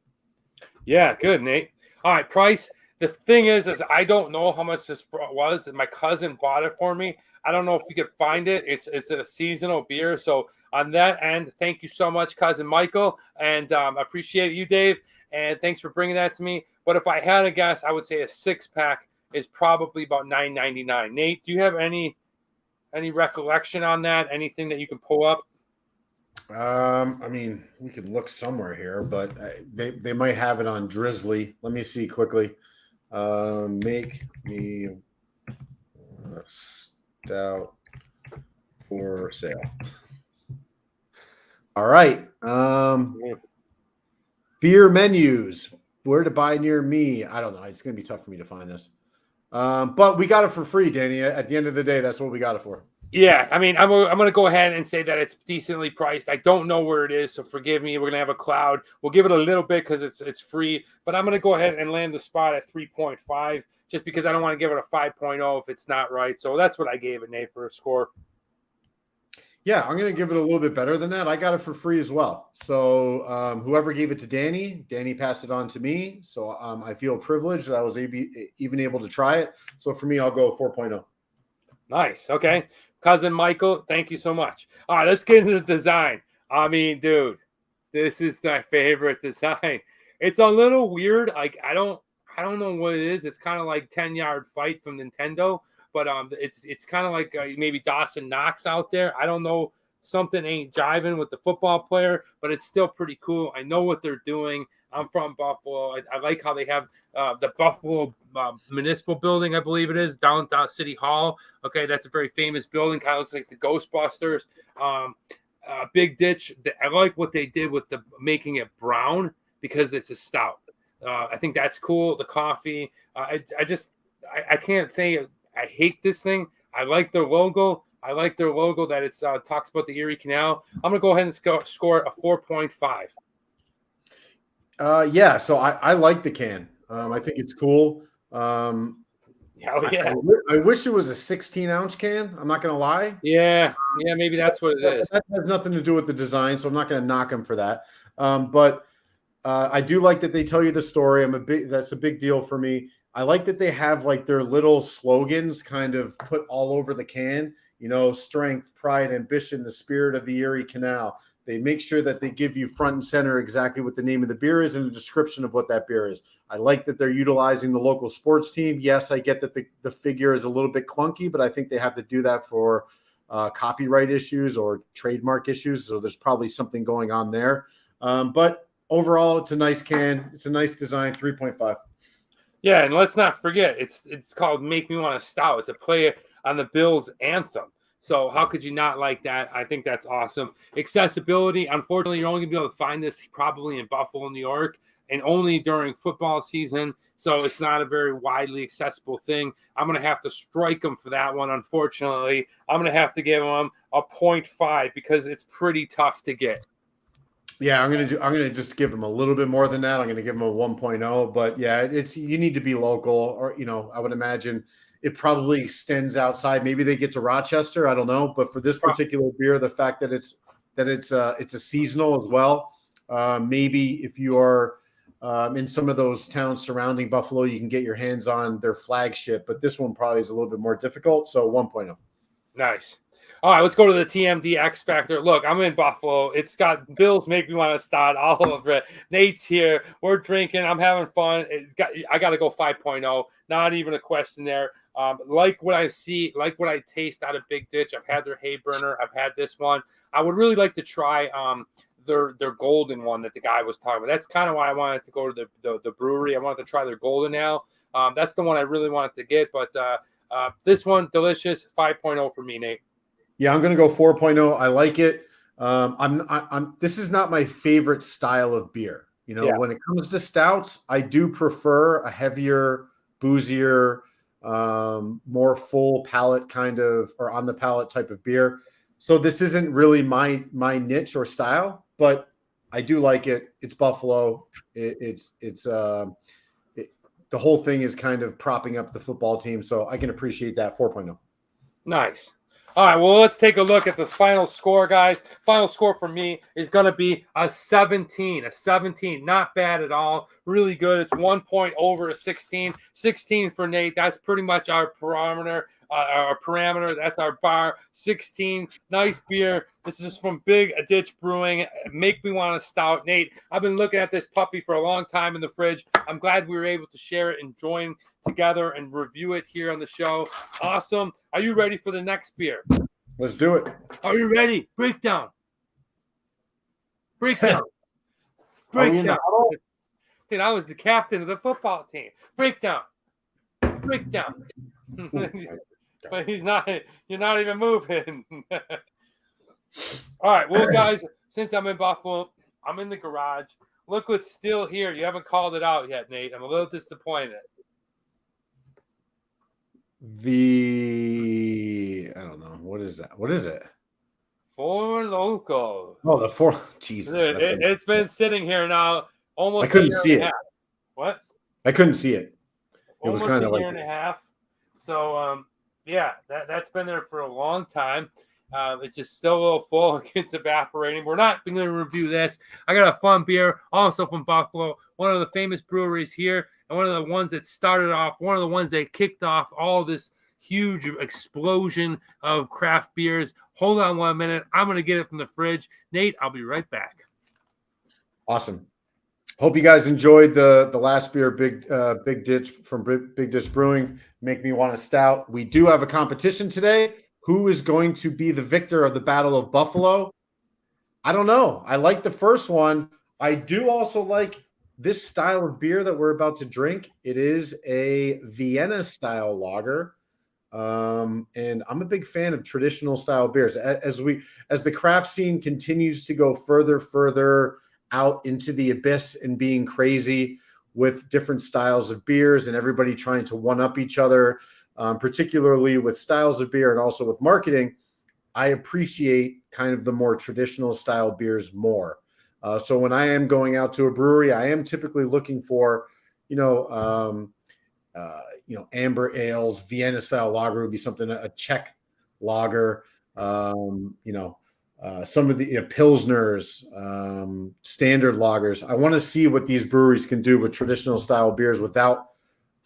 Yeah, good, Nate. All right, price. The thing is I don't know how much this was. My cousin bought it for me. I don't know if we could find it. It's a seasonal beer. So on that end, thank you so much, cousin Michael. And I appreciate you, Dave. And thanks for bringing that to me. But if I had to guess, I would say a 6-pack is probably about $9.99. Nate, do you have any recollection on that? Anything that you can pull up? I mean, we could look somewhere here, but they might have it on Drizzly. Let me see quickly. Make Me a Stout for sale. All right. Beer menus. Where to buy near me? I don't know. It's going to be tough for me to find this. But we got it for free, Danny. At the end of the day, that's what we got it for. Yeah, I mean, I'm going to go ahead and say that it's decently priced. I don't know where it is, so forgive me. We're going to have a cloud. We'll give it a little bit because it's free. But I'm going to go ahead and land the spot at 3.5 just because I don't want to give it a 5.0 if it's not right. So that's what I gave it, Nate, for a score. Yeah, I'm going to give it a little bit better than that. I got it for free as well. So whoever gave it to Danny passed it on to me. So I feel privileged that I was even able to try it. So for me, I'll go 4.0. Nice. Okay. Cousin Michael, thank you so much. All right, let's get into the design. I mean, dude, this is my favorite design. It's a little weird. Like, I don't know what it is. It's kind of like 10-Yard Fight from Nintendo. But it's kind of like maybe Dawson Knox out there. I don't know. Something ain't jiving with the football player, but it's still pretty cool. I know what they're doing. I'm from Buffalo. I like how they have the Buffalo Municipal Building, I believe it is, downtown City Hall. Okay, that's a very famous building. Kind of looks like the Ghostbusters. Big Ditch. I like what they did with making it brown because it's a stout. I think that's cool. The coffee. I can't say I hate this thing. I like their logo. I like their logo that it's talks about the Erie Canal. I'm gonna go ahead and score a 4.5. Yeah, so I like the can. I think it's cool. Oh yeah, I wish it was a 16-ounce can. I'm not gonna lie. yeah. Maybe that's what it is. That has nothing to do with the design, so I'm not gonna knock them for that. But I do like that they tell you the story. That's a big deal for me. I like that they have like their little slogans kind of put all over the can. You know, strength, pride, ambition, the spirit of the Erie Canal. They make sure that they give you front and center exactly what the name of the beer is and a description of what that beer is. I like that they're utilizing the local sports team. Yes, I get that the figure is a little bit clunky, but I think they have to do that for copyright issues or trademark issues. So there's probably something going on there. But overall, it's a nice can. It's a nice design, 3.5. Yeah, and let's not forget, it's called Make Me Wanna Stout. It's a play on the Bills anthem. So how could you not like that? I think that's awesome. Accessibility, unfortunately, you're only going to be able to find this probably in Buffalo, New York, and only during football season. So it's not a very widely accessible thing. I'm going to have to strike them for that one, unfortunately. I'm going to have to give them a 0.5 because it's pretty tough to get. Yeah, I'm gonna just give them a little bit more than that. I'm gonna give them a 1.0. But yeah, you need to be local, or I would imagine it probably extends outside. Maybe they get to Rochester. I don't know. But for this particular beer, the fact that it's a seasonal as well. Maybe if you are in some of those towns surrounding Buffalo, you can get your hands on their flagship. But this one probably is a little bit more difficult. So 1.0. Nice. All right, let's go to the TMD X Factor. Look, I'm in Buffalo. It's got Bills Make Me Want to Stout all over it. Nate's here. We're drinking. I'm having fun. I got to go 5.0. Not even a question there. Like what I see, like what I taste out of Big Ditch. I've had their hay burner. I've had this one. I would really like to try their golden one that the guy was talking about. That's kind of why I wanted to go to the brewery. I wanted to try their golden ale. That's the one I really wanted to get. But this one, delicious. 5.0 for me, Nate. Yeah, I'm going to go 4.0. I like it. This is not my favorite style of beer. When it comes to stouts, I do prefer a heavier, boozier, more full palate kind of, or on the palate type of beer. So this isn't really my niche or style, but I do like it. It's Buffalo. The whole thing is kind of propping up the football team. So I can appreciate that. 4.0. Nice. All right, well, let's take a look at the final score, guys. Final score for me is going to be a 17. A 17, not bad at all. Really good. It's 1 point over a 16. 16 for Nate. That's pretty much our parameter. That's our bar. 16. Nice beer. This is from Big Ditch Brewing. Make Me Want to Stout. Nate, I've been looking at this puppy for a long time in the fridge. I'm glad we were able to share it and join together and review it here on the show. Awesome. Are you ready for the next beer? Let's do it. Are you ready? Breakdown. Breakdown. Breakdown. Dude, I was the captain of the football team. Breakdown. Breakdown. But he's not. You're not even moving. All right. Well, guys, since I'm in Buffalo, I'm in the garage. Look what's still here. You haven't called it out yet, Nate. I'm a little disappointed. I don't know. What is that? What is it? Four Loko. Oh, the four. Jesus. It's been sitting here now almost I couldn't see it. What? I couldn't see it. It almost was kind of like a year and a half. So, yeah, that's been there for a long time. It's just still a little full. It's evaporating. We're not going to review this. I got a fun beer also from Buffalo, one of the famous breweries here, and one of the ones that started off, one of the ones that kicked off all this huge explosion of craft beers. Hold on 1 minute. I'm going to get it from the fridge. Nate, I'll be right back. Awesome. Hope you guys enjoyed the last beer, Big Ditch from Big Ditch Brewing. Make Me Want to Stout. We do have a competition today. Who is going to be the victor of the Battle of Buffalo? I don't know. I like the first one. I do also like this style of beer that we're about to drink. It is a Vienna style lager. And I'm a big fan of traditional style beers. As the craft scene continues to go further out into the abyss and being crazy, with different styles of beers and everybody trying to one up each other, particularly with styles of beer and also with marketing, I appreciate kind of the more traditional style beers more. So when I am going out to a brewery, I am typically looking for, amber ales. Vienna style lager would be something, a Czech lager, some of the pilsners, standard lagers. I want to see what these breweries can do with traditional style beers without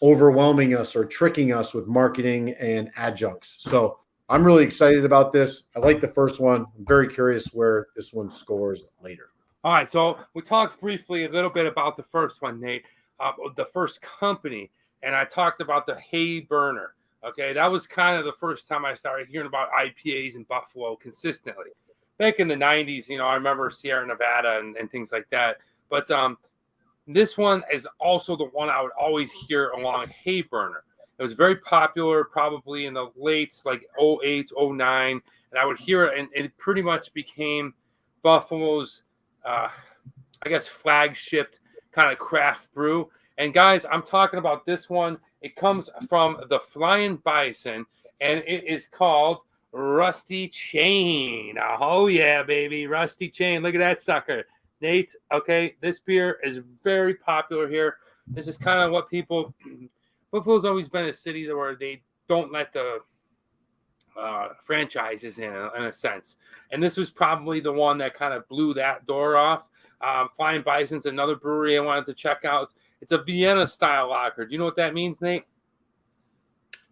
overwhelming us or tricking us with marketing and adjuncts. So I'm really excited about this. I like the first one. I'm very curious where this one scores later. All right, so we talked briefly a little bit about the first one, Nate, the first company, and I talked about the Hay Burner. Okay, that was kind of the first time I started hearing about IPAs in Buffalo consistently. Back in the 90s, I remember Sierra Nevada and things like that. But this one is also the one I would always hear along Hay Burner. It was very popular probably in the late, like 08, 09, and I would hear it, and it pretty much became Buffalo's, flagship kind of craft brew. And guys, I'm talking about this one. It comes from the Flying Bison, and it is called Rusty Chain. Oh, yeah, baby. Rusty Chain. Look at that sucker. Nate, okay, this beer is very popular here. This is kind of what Buffalo's always been a city where they don't let the franchises in a sense. And this was probably the one that kind of blew that door off. Flying Bison's another brewery I wanted to check out. It's a Vienna style lager. Do you know what that means, Nate?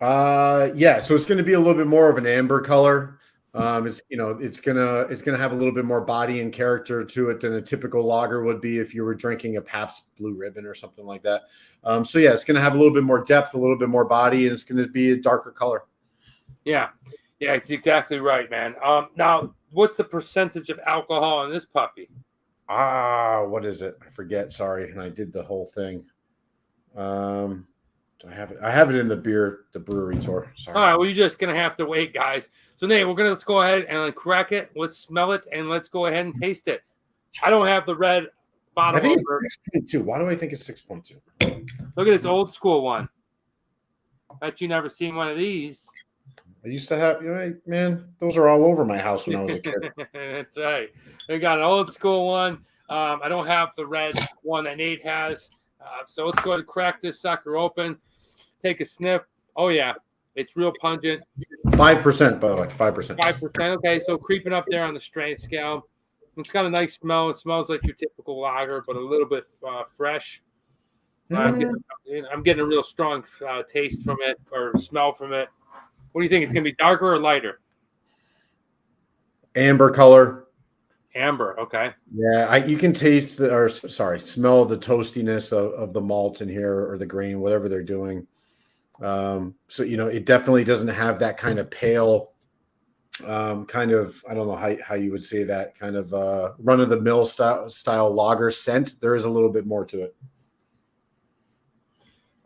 Yeah. So it's going to be a little bit more of an amber color. It's gonna have a little bit more body and character to it than a typical lager would be if you were drinking a Pabst Blue Ribbon or something like that. It's gonna have a little bit more depth, a little bit more body, and it's gonna be a darker color. Yeah, it's exactly right, man. Now, what's the percentage of alcohol in this puppy? What is it? I forget. Sorry, and I did the whole thing. Do I have it? I have it in the brewery tour. Sorry. All right, well, you're just gonna have to wait, guys. So, Nate, let's go ahead and crack it. Let's smell it, and let's go ahead and taste it. I don't have the red bottle. I think it's 6.2. Why do I think it's 6.2? Look at this old school one. Bet you never seen one of these. I used to have, man, those are all over my house when I was a kid. That's right. We got an old school one. I don't have the red one that Nate has. So let's go ahead and crack this sucker open. Take a sniff. Oh, yeah. It's real pungent. 5%, by the way. 5%. 5%. Okay, so creeping up there on the strength scale. It's got a nice smell. It smells like your typical lager, but a little bit fresh. I'm getting a real strong taste from it or smell from it. What do you think? It's going to be darker or lighter? Amber color. Amber, okay. Yeah, you can taste smell the toastiness of the malt in here or the grain, whatever they're doing. It definitely doesn't have that kind of pale, kind of, I don't know how you would say that, kind of run-of-the-mill style lager scent. There is a little bit more to it.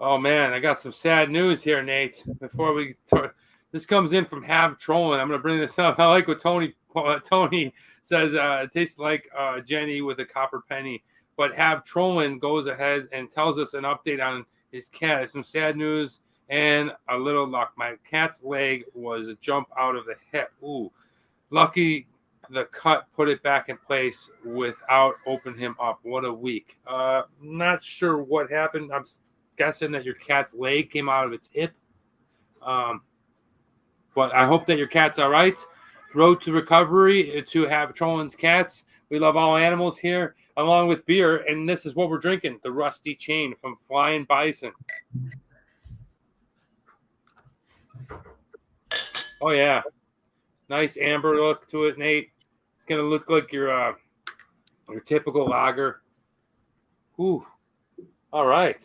Oh, man, I got some sad news here, Nate. Before this comes in from Have Trolling. I'm going to bring this up. I like what Tony says. It tastes like Jenny with a copper penny. But Have Trolling goes ahead and tells us an update on his cat. Some sad news and a little luck. My cat's leg was a jump out of the hip. Ooh, lucky the cut put it back in place without opening him up. What a week. Not sure what happened. I'm guessing that your cat's leg came out of its hip. But I hope that your cat's all right. Road to recovery to Have Trolling's cats. We love all animals here, along with beer. And this is what we're drinking, the Rusty Chain from Flying Bison. Oh, yeah. Nice amber look to it, Nate. It's going to look like your typical lager. Ooh. All right.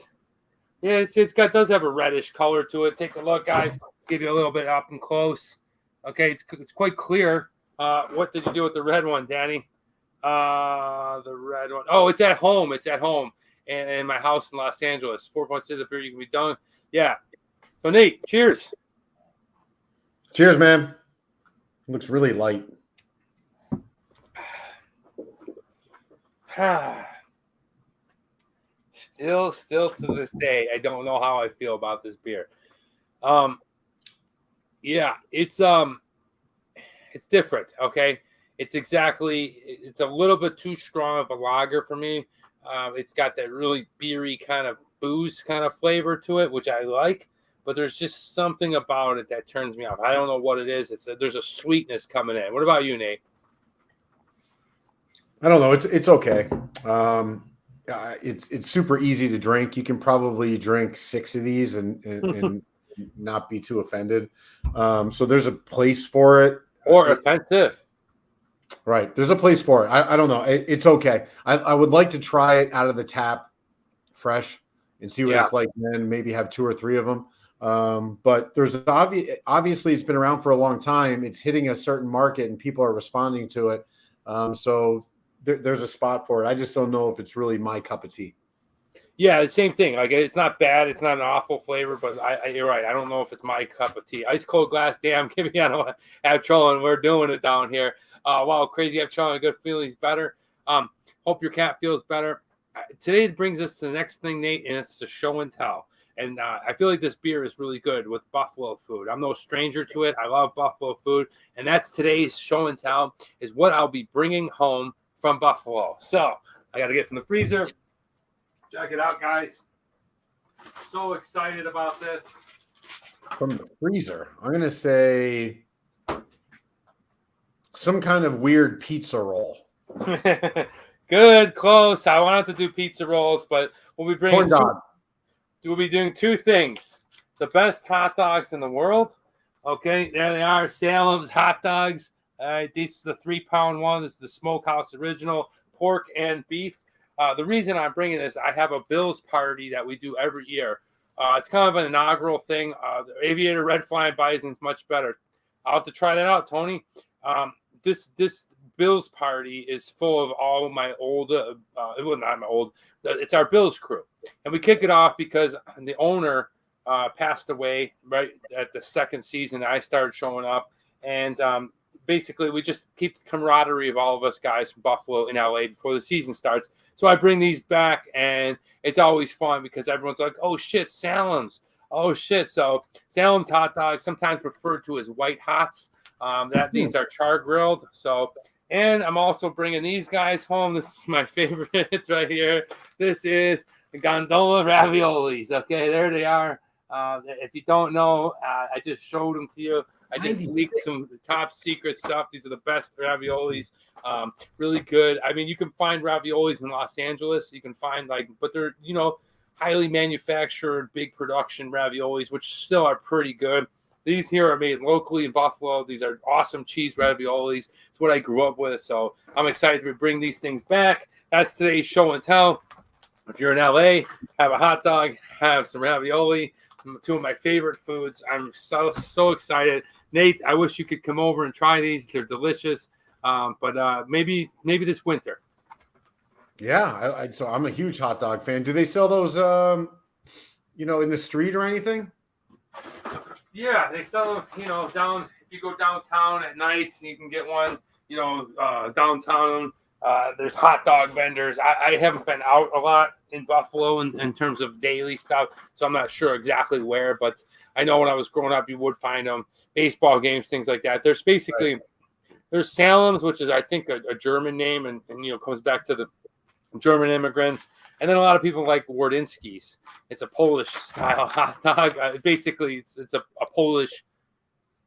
Yeah, does have a reddish color to it. Take a look, guys. Give you a little bit up and close. Okay, it's quite clear. What did you do with the red one, Danny? The red one. Oh, it's at home. It's at home. And in my house in Los Angeles. 4.6 of beer you can be done. Yeah. So, Nate, cheers. Cheers, man. It looks really light. still to this day, I don't know how I feel about this beer. Yeah, it's different. Okay, it's a little bit too strong of a lager for me. It's got that really beery kind of booze kind of flavor to it, which I like. But there's just something about it that turns me off. I don't know what it is. There's a sweetness coming in. What about you, Nate? I don't know. It's okay. It's super easy to drink. You can probably drink 6 of these and not be too offended. So there's a place for it. Or offensive. Right. There's a place for it. I don't know. It's okay. I would like to try it out of the tap fresh and see what it's like then, maybe have 2 or 3 of them. But there's obviously it's been around for a long time. It's hitting a certain market and people are responding to it. So there's a spot for it. I just don't know if it's really my cup of tea. Yeah, the same thing. Like, it's not bad. It's not an awful flavor, but you're right. I don't know if it's my cup of tea. Ice cold glass. Damn, give me on have trolling. We're doing it down here. Wow, crazy have trolling. Good feeling he's better. Hope your cat feels better. Today brings us to the next thing, Nate, and it's the show and tell. And I feel like this beer is really good with buffalo food. I'm no stranger to it. I love buffalo food, and that's today's show and tell. Is what I'll be bringing home from Buffalo. So I got to get from the freezer. Check it out, guys. So excited about this. From the freezer, I'm going to say some kind of weird pizza roll. Good, close. I wanted to do pizza rolls, but we'll be bringing corn dog. We'll be doing 2 things. The best hot dogs in the world. Okay, there they are. Salem's hot dogs. All right, this is the 3-pound one. This is the Smokehouse Original pork and beef. The reason I'm bringing this, I have a Bills party that we do every year. It's kind of an inaugural thing. The Aviator Red Flying Bison is much better. I'll have to try that out, Tony. This Bills party is full of all my old, well, not my old, it's our Bills crew. And we kick it off because the owner passed away right at the second season. I started showing up. And basically, we just keep the camaraderie of all of us guys from Buffalo in LA before the season starts. So I bring these back, and it's always fun because everyone's like, oh, shit, Salem's. Oh, shit. So Salem's hot dogs, sometimes referred to as white hots. These are char grilled. So, and I'm also bringing these guys home. This is my favorite right here. This is the gondola raviolis. Okay, there they are. If you don't know, I just showed them to you. I just leaked some top secret stuff. These are the best raviolis. Really good. I mean, you can find raviolis in Los Angeles. You can find but they're, highly manufactured, big production raviolis, which still are pretty good. These here are made locally in Buffalo. These are awesome cheese raviolis. It's what I grew up with. So I'm excited to bring these things back. That's today's show and tell. If you're in LA, have a hot dog, have some ravioli. 2 of my favorite foods. I'm so excited. Nate, I wish you could come over and try these. They're delicious. But maybe this winter. Yeah, so I'm a huge hot dog fan. Do they sell those, in the street or anything? Yeah, they sell them, down. If you go downtown at night, you can get one, downtown. There's hot dog vendors. I haven't been out a lot in Buffalo in terms of daily stuff, so I'm not sure exactly where, but I know when I was growing up, you would find them. Baseball games, things like that. There's basically, there's Salem's, which is, I think, a German name, and comes back to the German immigrants. And then a lot of people like Wardinski's. It's a Polish-style hot dog. Basically, it's a Polish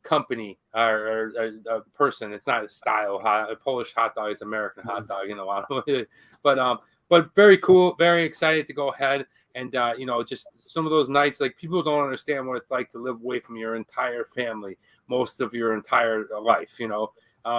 company or a person. It's not a style. A Polish hot dog is American hot dog in a lot of ways. But very cool. Very excited to go ahead and just some of those nights. Like, people don't understand what it's like to live away from your entire family most of your entire life.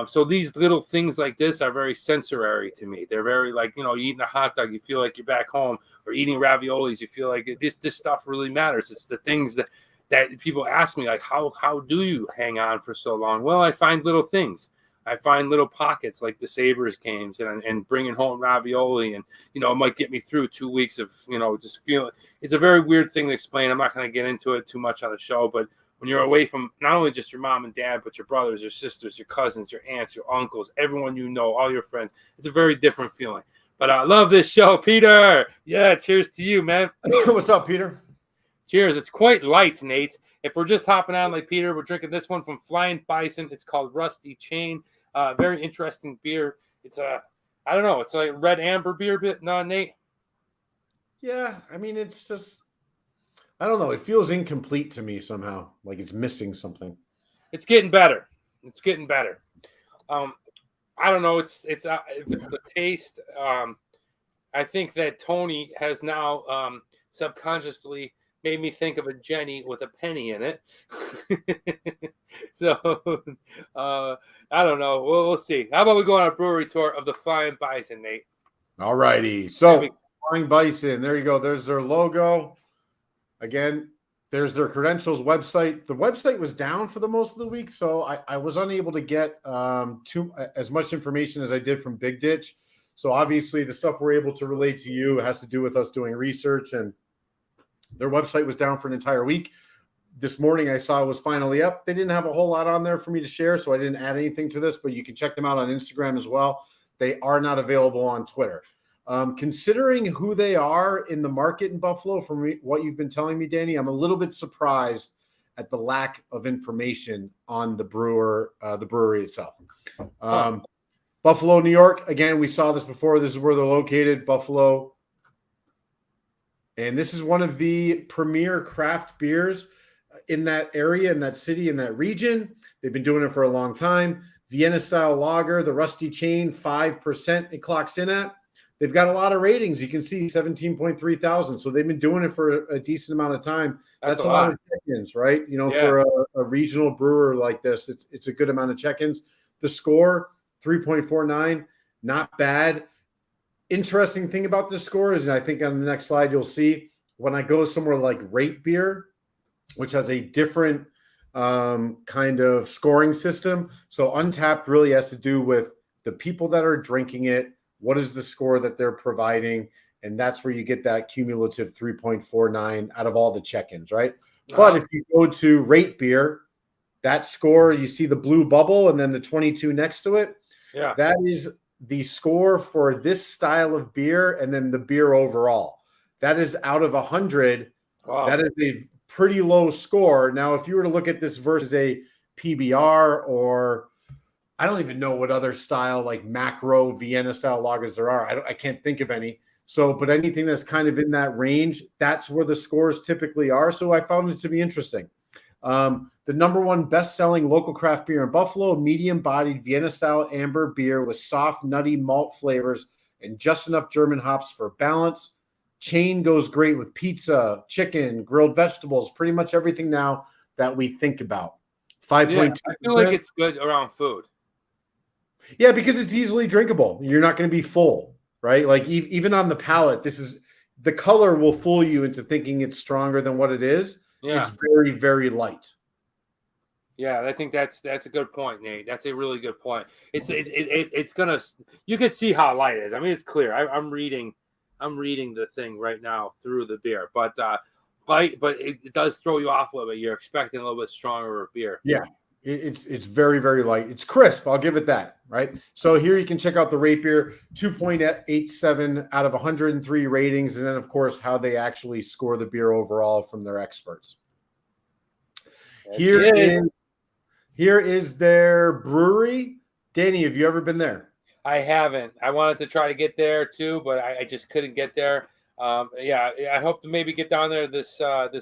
So these little things like this are very sensory to me. They're very eating a hot dog, you feel like you're back home, or eating raviolis, you feel like this stuff really matters. It's the things that people ask me, like, how do you hang on for so long? Well, I find little things. I find little pockets like the Sabres games and bringing home ravioli, and it might get me through 2 weeks of just feeling. It's a very weird thing to explain. I'm not going to get into it too much on the show, but when you're away from not only just your mom and dad, but your brothers, your sisters, your cousins, your aunts, your uncles, everyone all your friends, it's a very different feeling. But I love this show, Peter. Yeah, cheers to you, man. What's up, Peter? Cheers. It's quite light, Nate. If we're just hopping on like Peter, we're drinking this one from Flying Bison. It's called Rusty Chain. Very interesting beer. It's I don't know. It's like red amber beer, bit, no, Nate. Yeah, I mean, it's just, I don't know. It feels incomplete to me somehow, like it's missing something. It's getting better. It's getting better. I don't know. It's if it's the taste. I think that Tony has now subconsciously made me think of a Jenny with a penny in it. So I don't know. We'll see. How about we go on a brewery tour of the Flying Bison, Nate? All righty. So Flying Bison, there you go. There's their logo. Again, there's their credentials website. The website was down for the most of the week, so I was unable to get as much information as I did from Big Ditch. So obviously the stuff we're able to relate to you has to do with us doing research, and their website was down for an entire week. This morning I saw it was finally up. They didn't have a whole lot on there for me to share, so I didn't add anything to this, but you can check them out on Instagram as well. They are not available on Twitter. Considering who they are in the market in Buffalo, from what you've been telling me, Danny, I'm a little bit surprised at the lack of information on the brewery itself. Buffalo, New York. Again, we saw this before. This is where they're located, Buffalo. And this is one of the premier craft beers in that area, in that city, in that region. They've been doing it for a long time. Vienna style lager, the Rusty Chain, 5% it clocks in at. They've got a lot of ratings. You can see 17.3 thousand. So they've been doing it for a decent amount of time. That's a lot of check-ins, right? You know, for a regional brewer like this, it's a good amount of check-ins. The score, 3.49, not bad. Interesting thing about this score is, and I think on the next slide you'll see, when I go somewhere like Rate Beer, which has a different kind of scoring system. So Untapped really has to do with the people that are drinking it. What is the score that they're providing? And that's where you get that cumulative 3.49 out of all the check-ins, right? But if you go to Rate Beer, that score, you see the blue bubble and then the 22 next to it. Yeah, that is the score for this style of beer and then the beer overall. That is out of 100. Wow. That is a pretty low score. Now, if you were to look at this versus a PBR, or I don't even know what other style like macro Vienna style lagers there are. I can't think of any. So, but anything that's kind of in that range, that's where the scores typically are. So I found it to be interesting. The number one best-selling local craft beer in Buffalo, medium-bodied Vienna-style amber beer with soft, nutty malt flavors and just enough German hops for balance. Chain goes great with pizza, chicken, grilled vegetables, pretty much everything now that we think about. 5.2%. Yeah, I feel like it's good around food. Yeah, because it's easily drinkable. You're not going to be full, right? Like even on the palate, the color will fool you into thinking it's stronger than what it is. Yeah. It's very, very light. Yeah, I think that's a good point, Nate. That's a really good point. It's gonna, you can see how light it is. I mean, it's clear. I'm reading the thing right now through the beer, but it does throw you off a little bit. You're expecting a little bit stronger beer. Yeah, it's very, very light. It's crisp. I'll give it that. Right. So here you can check out the Rate Beer, 2.87 out of 103 ratings, and then of course how they actually score the beer overall from their experts. Here is their brewery. Danny, have you ever been there? I haven't. I wanted to try to get there too, but I just couldn't get there. Yeah, I hope to maybe get down there this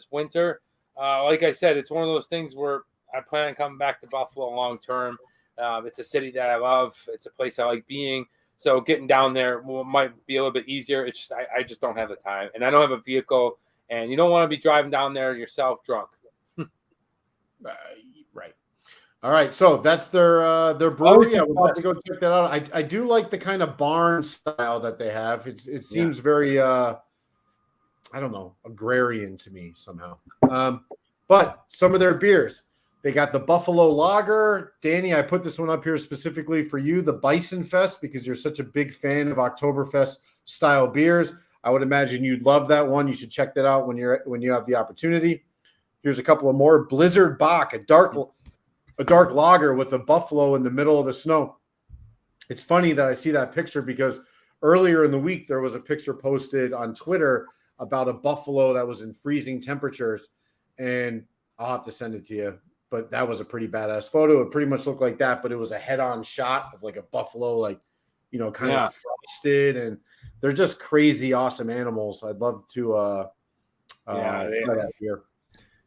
winter. Like I said, it's one of those things where I plan on coming back to Buffalo long term. It's a city that I love. It's a place I like being. So getting down there might be a little bit easier. It's just I just don't have the time, and I don't have a vehicle, and you don't want to be driving down there yourself drunk. Right. All right, so that's their brewery. I would love to go check that out. I do like the kind of barn style that they have. It seems very I don't know, agrarian to me somehow. But some of their beers, they got the Buffalo Lager. Danny, I put this one up here specifically for you, the Bison Fest, because you're such a big fan of Oktoberfest style beers. I would imagine you'd love that one. You should check that out when you have the opportunity. Here's a couple of more. Blizzard Bock, a dark lager with a buffalo in the middle of the snow. It's funny that I see that picture because earlier in the week, there was a picture posted on Twitter about a buffalo that was in freezing temperatures, and I'll have to send it to you. But that was a pretty badass photo. It pretty much looked like that, but it was a head-on shot of like a buffalo, like, kind of frosted, and they're just crazy, awesome animals. I'd love to try that here.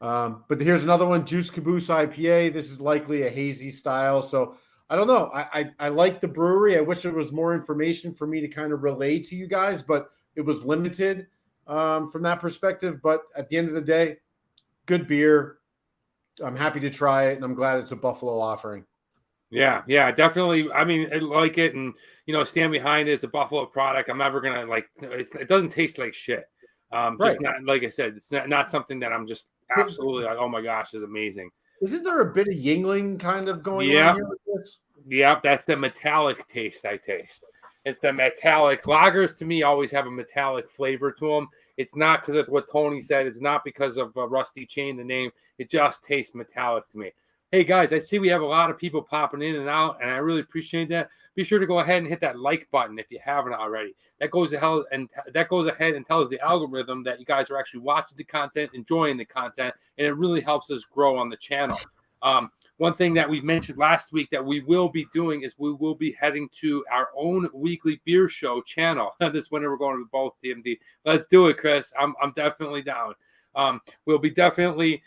But here's another one, Juice Caboose IPA. This is likely a hazy style. So I don't know. I like the brewery. I wish there was more information for me to kind of relay to you guys, but it was limited from that perspective. But at the end of the day, good beer. I'm happy to try it, and I'm glad it's a Buffalo offering. Yeah, definitely. I mean, I like it, and stand behind it. It's a Buffalo product. I'm never gonna it doesn't taste like shit. Just not, like I said, it's not something that I'm just absolutely like, oh my gosh, is amazing. Isn't there a bit of Yingling kind of going on here with this? Yeah, that's the metallic taste I taste. It's the metallic. Lagers to me always have a metallic flavor to them. It's not because of what Tony said. It's not because of Rusty Chain, the name. It just tastes metallic to me. Hey, guys, I see we have a lot of people popping in and out, and I really appreciate that. Be sure to go ahead and hit that like button if you haven't already. That goes ahead and tells the algorithm that you guys are actually watching the content, enjoying the content, and it really helps us grow on the channel. One thing that we mentioned last week that we will be doing is we will be heading to our own weekly beer show channel. This winter, we're going to both DMD. Let's do it, Chris. I'm definitely down. We'll be definitely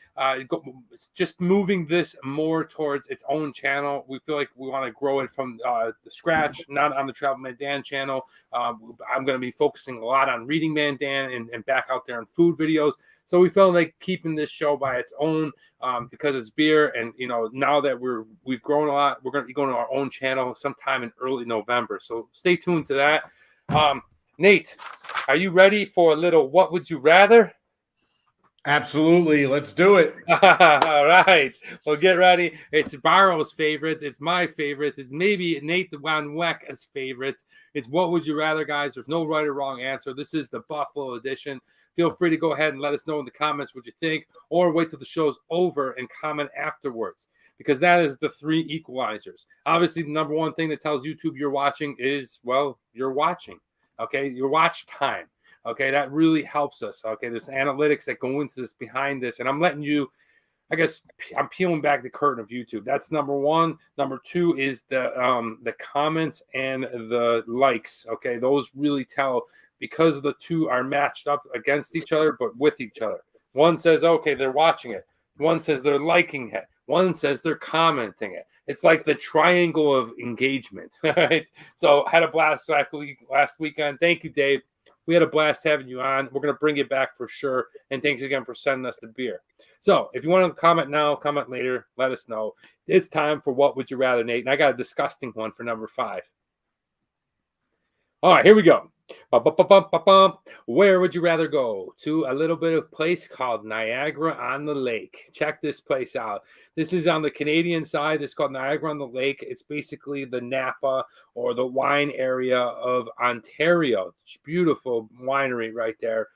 just moving this more towards its own channel. We feel like we want to grow it from the scratch, not on the Travel Man Dan channel. I'm going to be focusing a lot on Reading Man Dan and back out there in food videos. So we felt like keeping this show by its own because it's beer. And, now that we've grown a lot, we're going to be going to our own channel sometime in early November. So stay tuned to that. Nate, are you ready for a little What Would You Rather? Absolutely. Let's do it. All right. Well, get ready. It's Barrow's favorites. It's my favorites. It's maybe Nate the Van Weck's favorites. It's What Would You Rather, guys. There's no right or wrong answer. This is the Buffalo edition. Feel free to go ahead and let us know in the comments what you think, or wait till the show's over and comment afterwards, because that is the 3 equalizers. Obviously, the number one thing that tells YouTube you're watching is, well, you're watching. Okay? Your watch time. Okay, that really helps us. Okay, there's analytics that go into this, behind this, and I'm letting you, I guess I'm peeling back the curtain of YouTube. That's number one. Number 2 is the comments and the likes. Okay, those really tell, because the 2 are matched up against each other, but with each other. One says, okay, they're watching it. One says they're liking it. One says they're commenting it. It's like the triangle of engagement. Right? So I had a blast last weekend. Thank you, Dave. We had a blast having you on. We're going to bring you back for sure. And thanks again for sending us the beer. So if you want to comment now, comment later, let us know. It's time for What Would You Rather, Nate? And I got a disgusting one for number 5. All right, here we go. Where would you rather go? To a little bit of place called Niagara-on-the-Lake. Check this place out. This is on the Canadian side. It's called Niagara-on-the-Lake. It's basically the Napa or the wine area of Ontario. It's beautiful winery right there.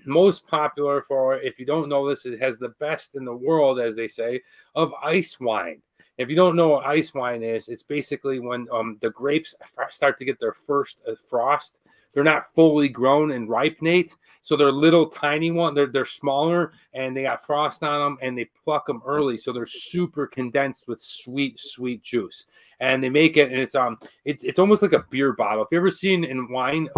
Most popular for, if you don't know this, it has the best in the world, as they say, of ice wine. If you don't know what ice wine is, it's basically when the grapes start to get their first frost. They're not fully grown and ripe, Nate. So they're little tiny ones. They're smaller, and they got frost on them, and they pluck them early. So they're super condensed with sweet juice. And they make it, and it's almost like a beer bottle. If you ever seen in wine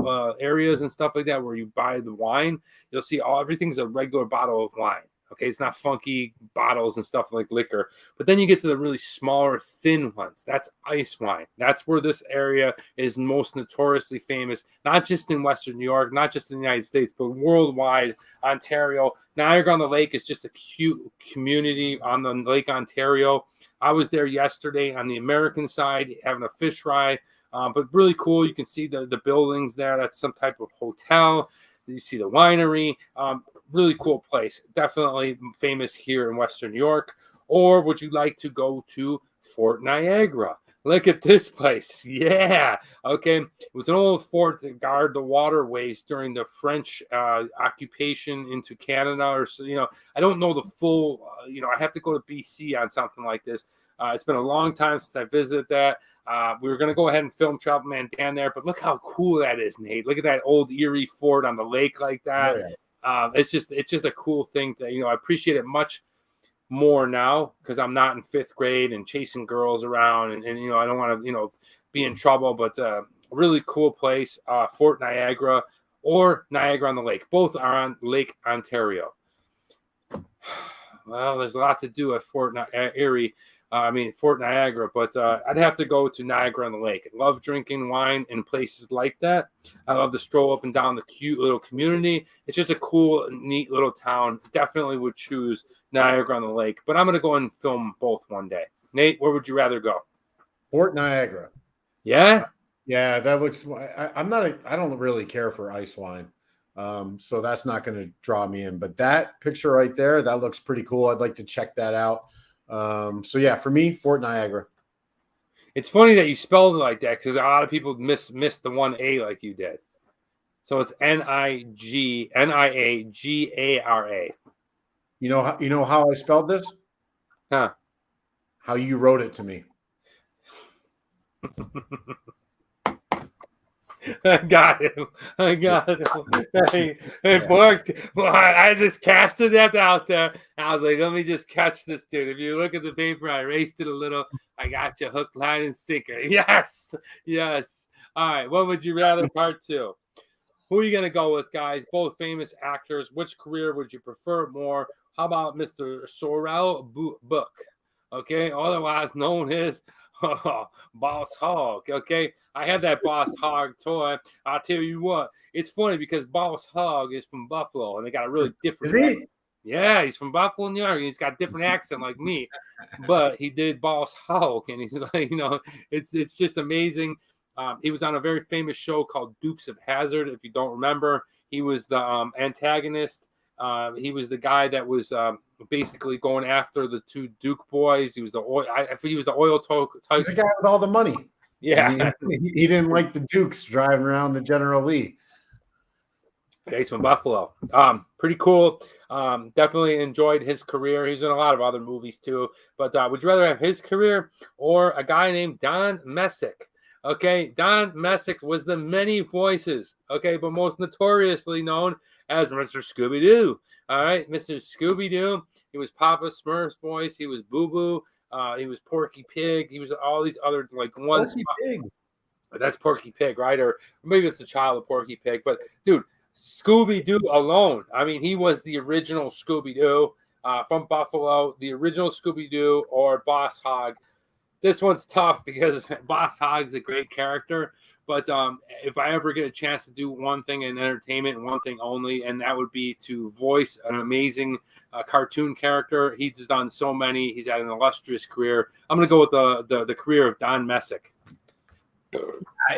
areas and stuff like that where you buy the wine, you'll see everything's a regular bottle of wine. Okay, it's not funky bottles and stuff like liquor. But then you get to the really smaller, thin ones. That's ice wine. That's where this area is most notoriously famous, not just in Western New York, not just in the United States, but worldwide. Ontario. Niagara-on-the-Lake is just a cute community on the Lake Ontario. I was there yesterday on the American side having a fish fry, but really cool. You can see the buildings there. That's some type of hotel. You see the winery. Really cool place. Definitely famous here in Western New York. Or would you like to go to Fort Niagara? Look at this place. Yeah. Okay. It was an old fort to guard the waterways during the French occupation into Canada, or so. I don't know the full. I have to go to BC on something like this. It's been a long time since I visited that. We were going to go ahead and film Travel Man Dan there, but look how cool that is, Nate. Look at that old Erie fort on the lake like that. Oh, yeah. It's just a cool thing that I appreciate it much more now because I'm not in 5th grade and chasing girls around, and I don't want to be in trouble. But really cool place, Fort Niagara or Niagara on the Lake. Both are on Lake Ontario. Well, there's a lot to do at Fort Niagara, but I'd have to go to Niagara on the Lake. I love drinking wine in places like that. I love to stroll up and down the cute little community. It's just a cool, neat little town. Definitely would choose Niagara on the Lake, but I'm going to go and film both one day. Nate, where would you rather go? Fort Niagara. Yeah? Yeah, that looks. I don't really care for ice wine, so that's not going to draw me in. But that picture right there, that looks pretty cool. I'd like to check that out. So yeah, for me, Fort Niagara. It's funny that you spelled it like that because a lot of people missed the one A like you did. So it's Niagara. You know how I spelled this? Huh? How you wrote it to me. I got him. It worked. Well, I just casted that out there. I was like, let me just catch this dude. If you look at the paper, I erased it a little. I got you hook, line, and sinker. Yes. All right. What would you rather? Part 2. Who are you going to go with, guys? Both famous actors. Which career would you prefer more? How about Mr. Sorrel Book? Okay. Otherwise known as Boss Hog. Okay, I have that Boss Hog toy. I'll tell you what, it's funny because Boss Hog is from Buffalo and they got a really different. Is he? Yeah, he's from Buffalo, New York, and he's got a different accent like me, but he did Boss Hog, and he's like, it's just amazing. He was on a very famous show called Dukes of Hazzard. If you don't remember, he was the antagonist. He was the guy that was basically going after the 2 Duke boys. He was the oil. He was the oil type. The guy with all the money. Yeah, he didn't like the Dukes driving around the General Lee. Okay, he's from Buffalo. Pretty cool. Definitely enjoyed his career. He's in a lot of other movies too. But would you rather have his career or a guy named Don Messick? Okay, Don Messick was the many voices. Okay, but most notoriously known as Mr. Scooby-Doo. All right, Mr. Scooby-Doo. He was Papa Smurf's voice. He was Boo Boo. He was Porky Pig. He was all these other ones. Porky Pig. That's Porky Pig, right? Or maybe it's the child of Porky Pig. But dude, Scooby-Doo alone. I mean, he was the original Scooby-Doo from Buffalo. The original Scooby-Doo or Boss Hog. This one's tough because Boss Hogg's a great character. But if I ever get a chance to do one thing in entertainment and one thing only, and that would be to voice an amazing cartoon character. He's done so many. He's had an illustrious career. I'm going to go with the career of Don Messick.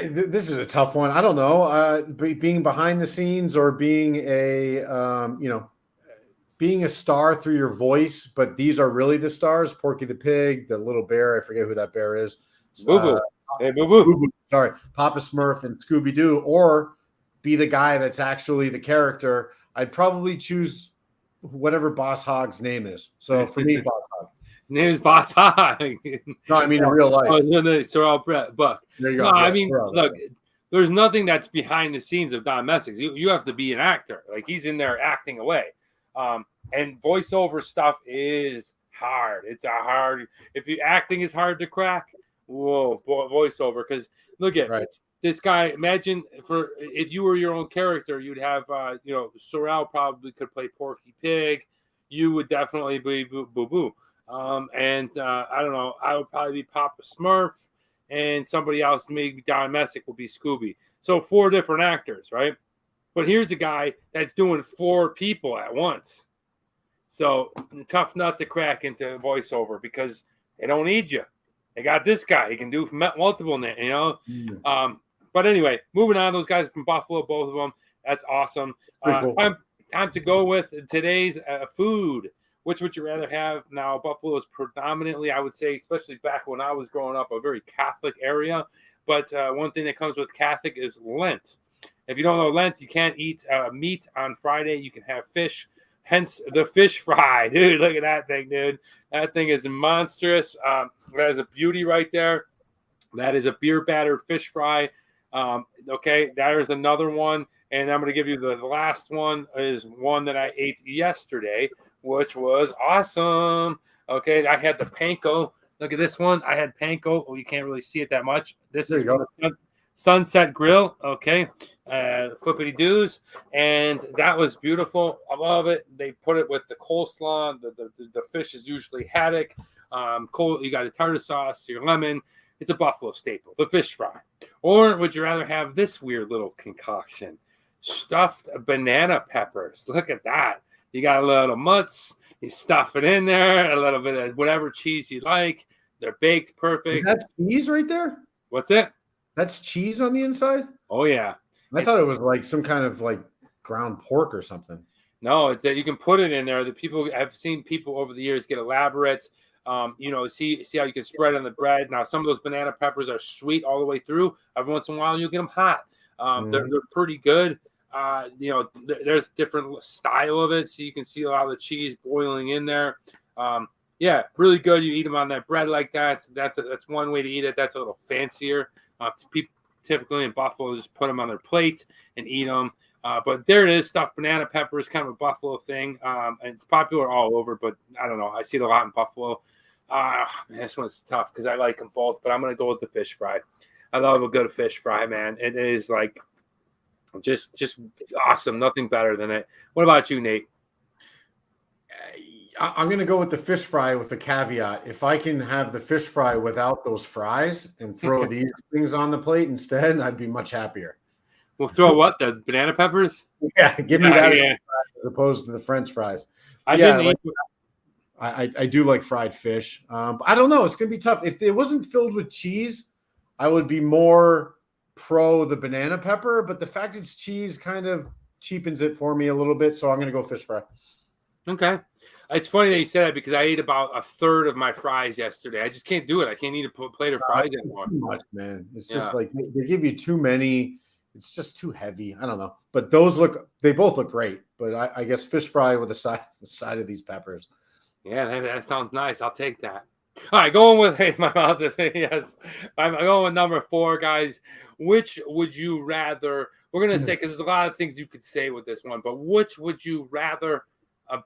This is a tough one. I don't know. Being behind the scenes or being being a star through your voice, but these are really the stars. Porky the Pig, the little bear. I forget who that bear is. Boo Boo. Hey, Boo Boo. Sorry, Papa Smurf and Scooby-Doo, or be the guy that's actually the character. I'd probably choose whatever Boss Hogg's name is. So for me, Boss Hog. His name is Boss Hog. No, I mean in real life. Oh, no, Sorrel Buck. There you go. No, Yes, I mean, look, there's nothing that's behind the scenes of Don Messick. You have to be an actor. Like, he's in there acting away. And voiceover stuff is hard. It's a hard. If you acting is hard to crack, whoa, voiceover. Because look at this guy. Imagine if you were your own character, you'd have Sorrel probably could play Porky Pig. You would definitely be Boo Boo. And I don't know. I would probably be Papa Smurf, and somebody else, maybe Don Messick, will be Scooby. So 4 different actors, right? But here's a guy that's doing 4 people at once. So tough nut to crack into voiceover because they don't need you. They got this guy. He can do multiple, But anyway, moving on. Those guys from Buffalo, both of them. That's awesome. Cool. Time to go with today's food. Which would you rather have? Now, Buffalo is predominantly, I would say, especially back when I was growing up, a very Catholic area. But one thing that comes with Catholic is Lent. If you don't know Lent, you can't eat meat on Friday. You can have fish, hence the fish fry. Dude, look at that thing, dude. That thing is monstrous. That is a beauty right there. That is a beer-battered fish fry. Okay, there is another one. And I'm going to give you the last one is one that I ate yesterday, which was awesome. Okay, I had the panko. Look at this one. I had panko. Oh, you can't really see it that much. This is from the Sunset Grill. Okay, flippity-doos. And that was beautiful. I love it. They put it with the coleslaw. The fish is usually haddock. You got a tartar sauce, your lemon. It's a Buffalo staple, the fish fry. Or would you rather have this weird little concoction? Stuffed banana peppers. Look at that. You got a little mutts. You stuff it in there. A little bit of whatever cheese you like. They're baked perfect. Is that cheese right there? What's it? That's cheese on the inside? Oh, yeah. I thought it was like some kind of like ground pork or something. No, you can put it in there. I've seen people over the years get elaborate. See how you can spread on the bread. Now, some of those banana peppers are sweet all the way through. Every once in a while, you'll get them hot. They're pretty good. There's different style of it, so you can see a lot of the cheese boiling in there. Really good. You eat them on that bread like that. That's one way to eat it. That's a little fancier. People typically in Buffalo just put them on their plate and eat them. But there it is. Stuffed banana pepper is kind of a Buffalo thing. And it's popular all over, but I don't know. I see it a lot in Buffalo. This one's tough because I like them both, but I'm going to go with the fish fry. I love a good fish fry, man. It is like just awesome. Nothing better than it. What about you, Nate? I'm going to go with the fish fry with the caveat. If I can have the fish fry without those fries and throw these things on the plate instead, I'd be much happier. We'll throw what? The banana peppers? Yeah, give me that as opposed to the French fries. I do like fried fish. But I don't know. It's going to be tough. If it wasn't filled with cheese, I would be more pro the banana pepper. But the fact it's cheese kind of cheapens it for me a little bit. So I'm going to go fish fry. Okay. It's funny that you said that because I ate about a third of my fries yesterday. I just can't do it. I can't eat a plate of fries anymore. Too much, man. It's just like they give you too many. It's just too heavy. I don't know. But they both look great. But I guess fish fry with the side of these peppers. Yeah, that sounds nice. I'll take that. All right, going with my mouth to say yes. I'm going with number 4, guys. Which would you rather? We're gonna say because there's a lot of things you could say with this one, but which would you rather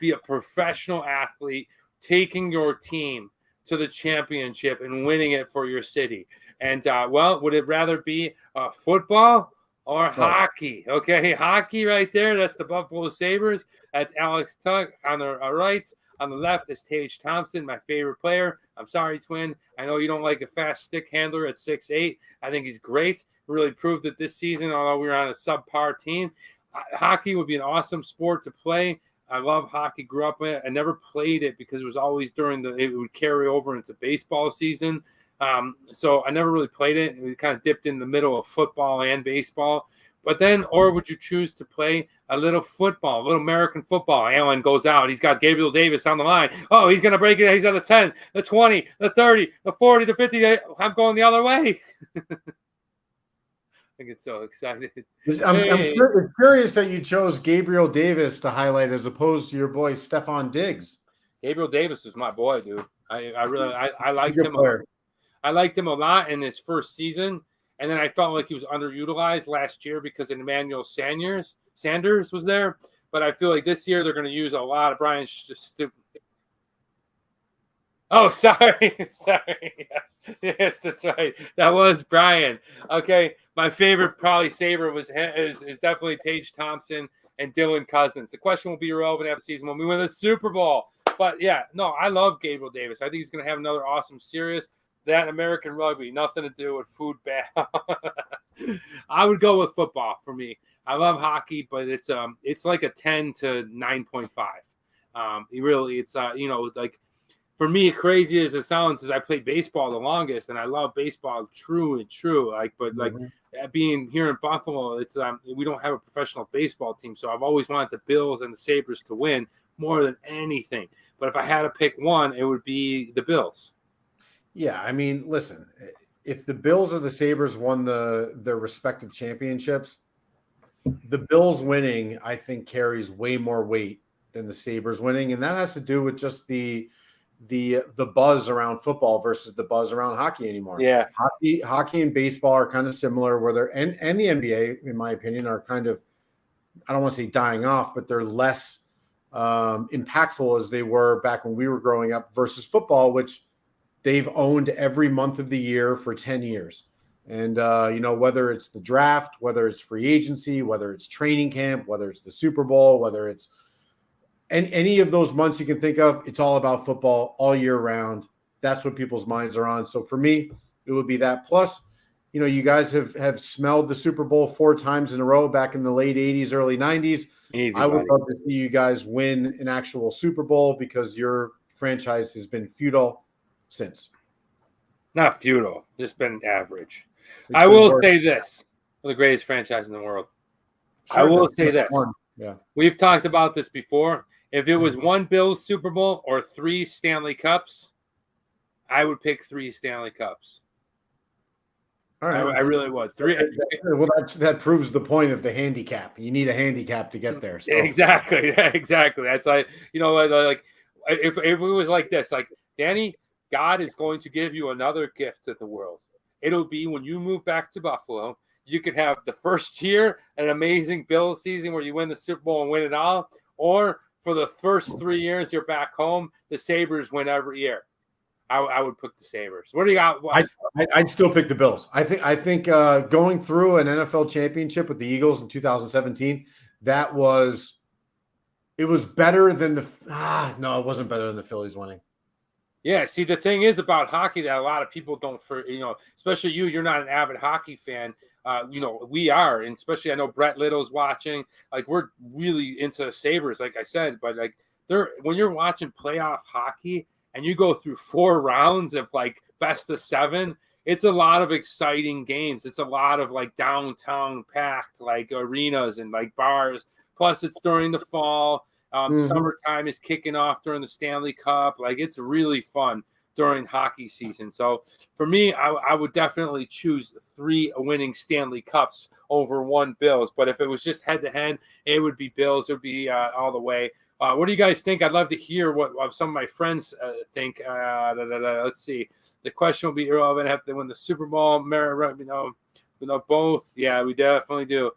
be a professional athlete taking your team to the championship and winning it for your city? And would it rather be football or hockey? Okay, hockey right there. That's the Buffalo Sabres. That's Alex Tuck on the right. On the left is Tage Thompson, my favorite player. I'm sorry, Twin. I know you don't like a fast stick handler at 6'8". I think he's great. Really proved it this season, although we were on a subpar team. Hockey would be an awesome sport to play. I love hockey. Grew up with it. I never played it because it was always it would carry over into baseball season. So I never really played it. We kind of dipped in the middle of football and baseball. But then, or would you choose to play a little football, a little American football? Allen goes out. He's got Gabriel Davis on the line. Oh, he's going to break it. He's on the 10, the 20, the 30, the 40, the 50. I'm going the other way. I get so excited. I'm curious that you chose Gabriel Davis to highlight as opposed to your boy Stephon Diggs. Gabriel Davis was my boy, dude. I liked him. I liked him a lot in his first season. And then I felt like he was underutilized last year because Emmanuel Sanders was there. But I feel like this year they're going to use a lot of Brian Stupid. Oh, sorry. Yes, that's right. That was Brian. Okay, my favorite probably Sabre is definitely Tage Thompson and Dylan Cousins. The question will be irrelevant after season when we win the Super Bowl. But yeah, no, I love Gabriel Davis. I think he's going to have another awesome series. That American rugby, nothing to do with food bad. I would go with football for me. I love hockey, but it's like a 10 to 9.5. It's like for me, crazy as it sounds, is I played baseball the longest, and I love baseball true. Being here in Buffalo, it's we don't have a professional baseball team, so I've always wanted the Bills and the Sabres to win more than anything. But if I had to pick one, it would be the Bills. Yeah, I mean, listen, if the Bills or the Sabres won their respective championships, the Bills winning, I think, carries way more weight than the Sabres winning, and that has to do with just the buzz around football versus the buzz around hockey anymore. Yeah. Hockey and baseball are kind of similar, where they're and the NBA, in my opinion, are kind of, I don't want to say dying off, but they're less impactful as they were back when we were growing up versus football, which they've owned every month of the year for 10 years. And, whether it's the draft, whether it's free agency, whether it's training camp, whether it's the Super Bowl, whether it's any of those months you can think of, it's all about football all year round. That's what people's minds are on. So for me, it would be that. Plus, you guys have smelled the Super Bowl 4 times in a row back in the late 80s, early 90s. Easy, I would buddy. love to see you guys win an actual Super Bowl because your franchise has been feudal since. Not feudal, just been average. It's I been will worse. say this: we're the greatest franchise in the world. I Sure, will that's say this. one. Yeah. We've talked about this before. If it was one Bills Super Bowl or 3 Stanley Cups, I would pick 3 Stanley Cups. All right. I really would. 3. Well, that proves the point of the handicap. You need a handicap to get there. So. Exactly. Yeah, exactly. That's like, like if it was like this, like, Danny, God is going to give you another gift to the world. It'll be when you move back to Buffalo, you could have the first year an amazing Bills season where you win the Super Bowl and win it all, or for the first 3 years you're back home, the Sabres win every year. I would pick the Sabres. What do you got? I'd still pick the Bills. I think going through an NFL championship with the Eagles in 2017, it was better than no, it wasn't better than the Phillies winning. Yeah, see, the thing is about hockey that a lot of people don't, especially you're not an avid hockey fan. We are, and especially I know Brett Little's watching. Like, we're really into Sabres, like I said, but like when you're watching playoff hockey and you go through 4 rounds of like best of 7, it's a lot of exciting games. It's a lot of like downtown packed like arenas and like bars. Plus, it's during the fall. Summertime is kicking off during the Stanley Cup. Like, it's really fun during hockey season. So for me, I would definitely choose 3 winning Stanley Cups over 1 Bills. But if it was just head to head, it would be Bills. It would be all the way. What do you guys think? I'd love to hear what some of my friends think. Let's see. The question will be irrelevant. Have to win the Super Bowl. Both. Yeah, we definitely do.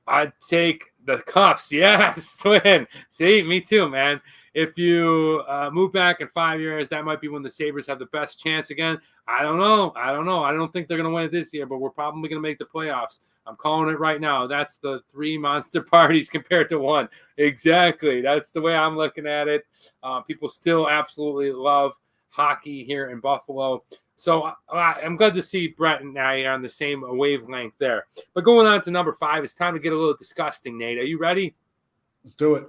I'd take the Cups. Yes, twin. See, me too, man. If you move back in 5 years, that might be when the Sabres have the best chance again. I don't know. I don't think they're going to win it this year, but we're probably going to make the playoffs. I'm calling it right now. That's the 3 monster parties compared to 1. Exactly. That's the way I'm looking at it. People still absolutely love hockey here in Buffalo. So I'm glad to see Brett and I are on the same wavelength there. But going on to number 5, it's time to get a little disgusting, Nate. Are you ready? Let's do it.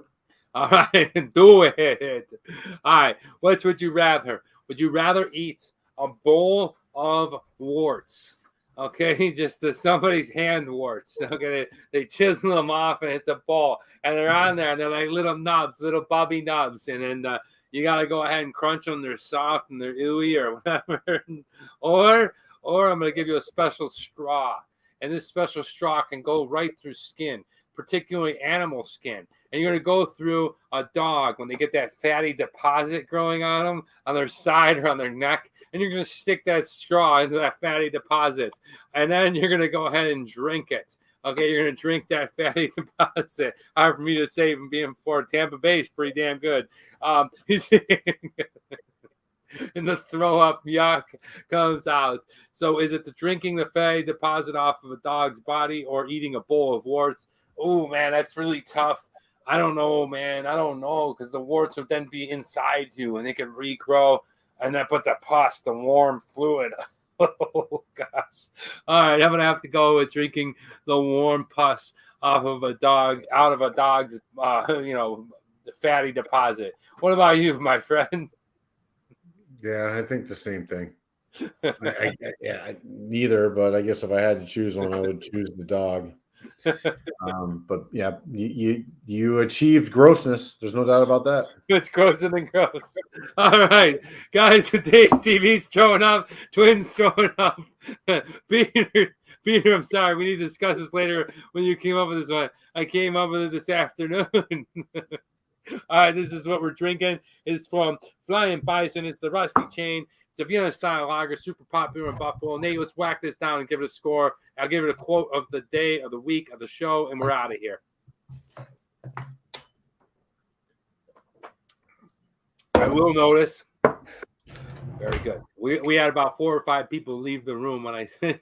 All right, do it. All right, which would you rather? Would you rather eat a bowl of warts? Okay, just somebody's hand warts. Okay, they chisel them off and it's a ball, and they're on there and they're like little nubs, little bubby nubs, and then you got to go ahead and crunch them. They're soft and they're ooey or whatever. Or I'm going to give you a special straw, and this special straw can go right through skin, particularly animal skin. And you're going to go through a dog when they get that fatty deposit growing on them, on their side or on their neck, and you're going to stick that straw into that fatty deposit. And then you're going to go ahead and drink it. Okay, you're going to drink that fatty deposit. Hard for me to say, even being for Tampa Bay is pretty damn good. And the throw up yuck comes out. So is it the drinking the fatty deposit off of a dog's body or eating a bowl of warts? Oh, man, that's really tough. I don't know, man. I don't know, because the warts would then be inside you and they could regrow, and then put the pus, the warm fluid. Oh, gosh. All right, I'm going to have to go with drinking the warm pus out of a dog's, fatty deposit. What about you, my friend? Yeah, I think the same thing. Neither, but I guess if I had to choose one, I would choose the dog. But yeah, you achieved grossness. There's no doubt about that. It's grosser than gross. All right, guys, today's TV's showing up. Twins showing up. Peter, I'm sorry. We need to discuss this later when you came up with this one. I came up with it this afternoon. All right, this is what we're drinking. It's from Flying Bison. It's the Rusty Chain. It's a Vienna style lager, super popular in Buffalo. Nate, let's whack this down and give it a score. I'll give it a quote of the day, of the week, of the show, and we're out of here. I will notice. Very good. We had about 4 or 5 people leave the room when I said,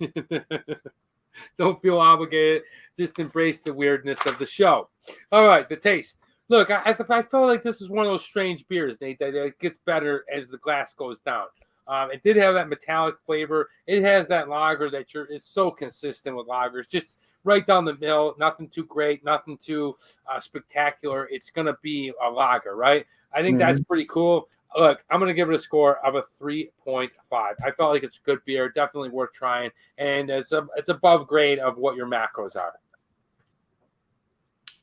don't feel obligated. Just embrace the weirdness of the show. All right, the taste. Look, I felt like this is one of those strange beers, Nate, that it gets better as the glass goes down. It did have that metallic flavor. It has that lager that it's so consistent with lagers, just right down the middle. Nothing too great, nothing too spectacular. It's going to be a lager, right? I think that's pretty cool. Look, I'm going to give it a score of a 3.5. I felt like it's a good beer, definitely worth trying, and it's above grade of what your macros are.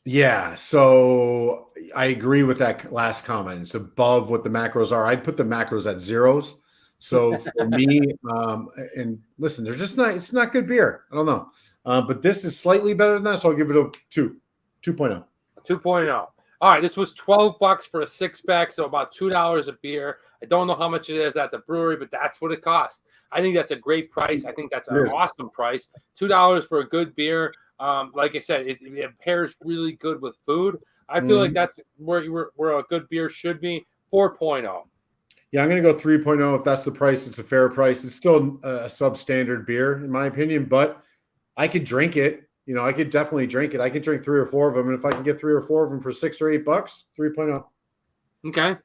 Yeah, so I agree with that last comment. It's above what the macros are. I'd put the macros at zeros. So for me, and listen, they're just not. It's not good beer. I don't know, but this is slightly better than that. So I'll give it a 2.0. 2.0. All right, this was $12 for a 6-pack, so about $2 a beer. I don't know how much it is at the brewery, but that's what it costs. I think that's a great price. I think that's an awesome price. $2 for a good beer. Like I said, it pairs really good with food. I feel like that's where a good beer should be. 4.0. Yeah, I'm going to go 3.0. If that's the price, it's a fair price. It's still a substandard beer, in my opinion, but I could drink it. You know, I could definitely drink it. I could drink 3 or 4 of them. And if I can get 3 or 4 of them for $6 or $8, 3.0. Okay.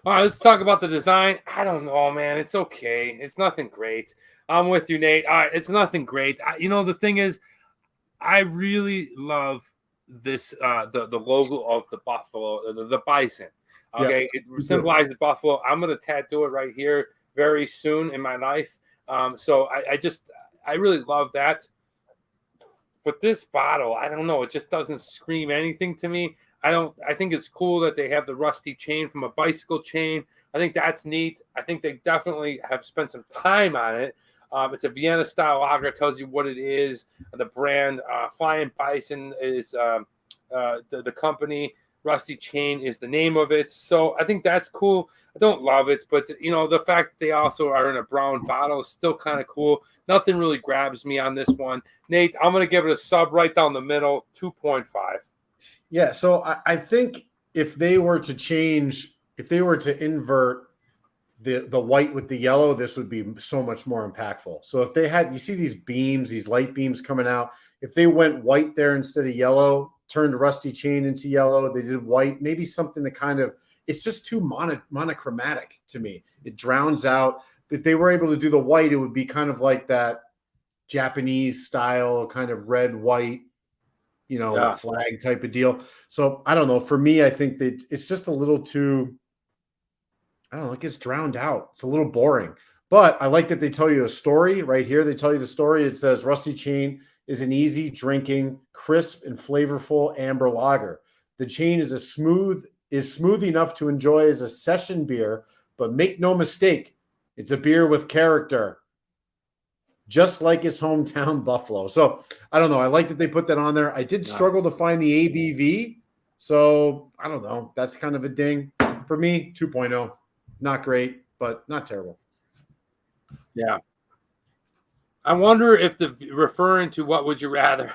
All right, let's talk about the design. I don't know, man. It's okay. It's nothing great. I'm with you, Nate. All right, it's nothing great. The thing is, I really love this, the logo of the buffalo, the bison. Okay, yeah, it symbolizes buffalo. I'm going to tattoo it right here very soon in my life. So I really love that. But this bottle, I don't know. It just doesn't scream anything to me. I think it's cool that they have the rusty chain from a bicycle chain. I think that's neat. I think they definitely have spent some time on it. It's a Vienna style lager. It tells you what it is. The brand Flying Bison is the company. Rusty Chain is the name of it. So I think that's cool. I don't love it, but the fact that they also are in a brown bottle is still kind of cool. Nothing really grabs me on this one. Nate, I'm going to give it a sub right down the middle, 2.5. Yeah, so I think if they were to invert the white with the yellow, this would be so much more impactful. So if they had, you see these beams, these light beams coming out, if they went white there instead of yellow, turned Rusty Chain into yellow, they did white, maybe something to kind of, it's just too monochromatic to me. It drowns out. If they were able to do the white, it would be kind of like that Japanese style kind of red, white, flag type of deal. So I don't know. For me, I think that it's just a little too, I don't know, it gets drowned out. It's a little boring. But I like that they tell you a story right here. They tell you the story. It says Rusty Chain is an easy drinking, crisp and flavorful amber lager. The chain is smooth enough to enjoy as a session beer, but make no mistake, it's a beer with character, just like its hometown Buffalo. So I don't know. I like that they put that on there. I did struggle to find the ABV. So I don't know. That's kind of a ding. For me, 2.0. Not great, but not terrible. Yeah. I wonder if referring to what would you rather.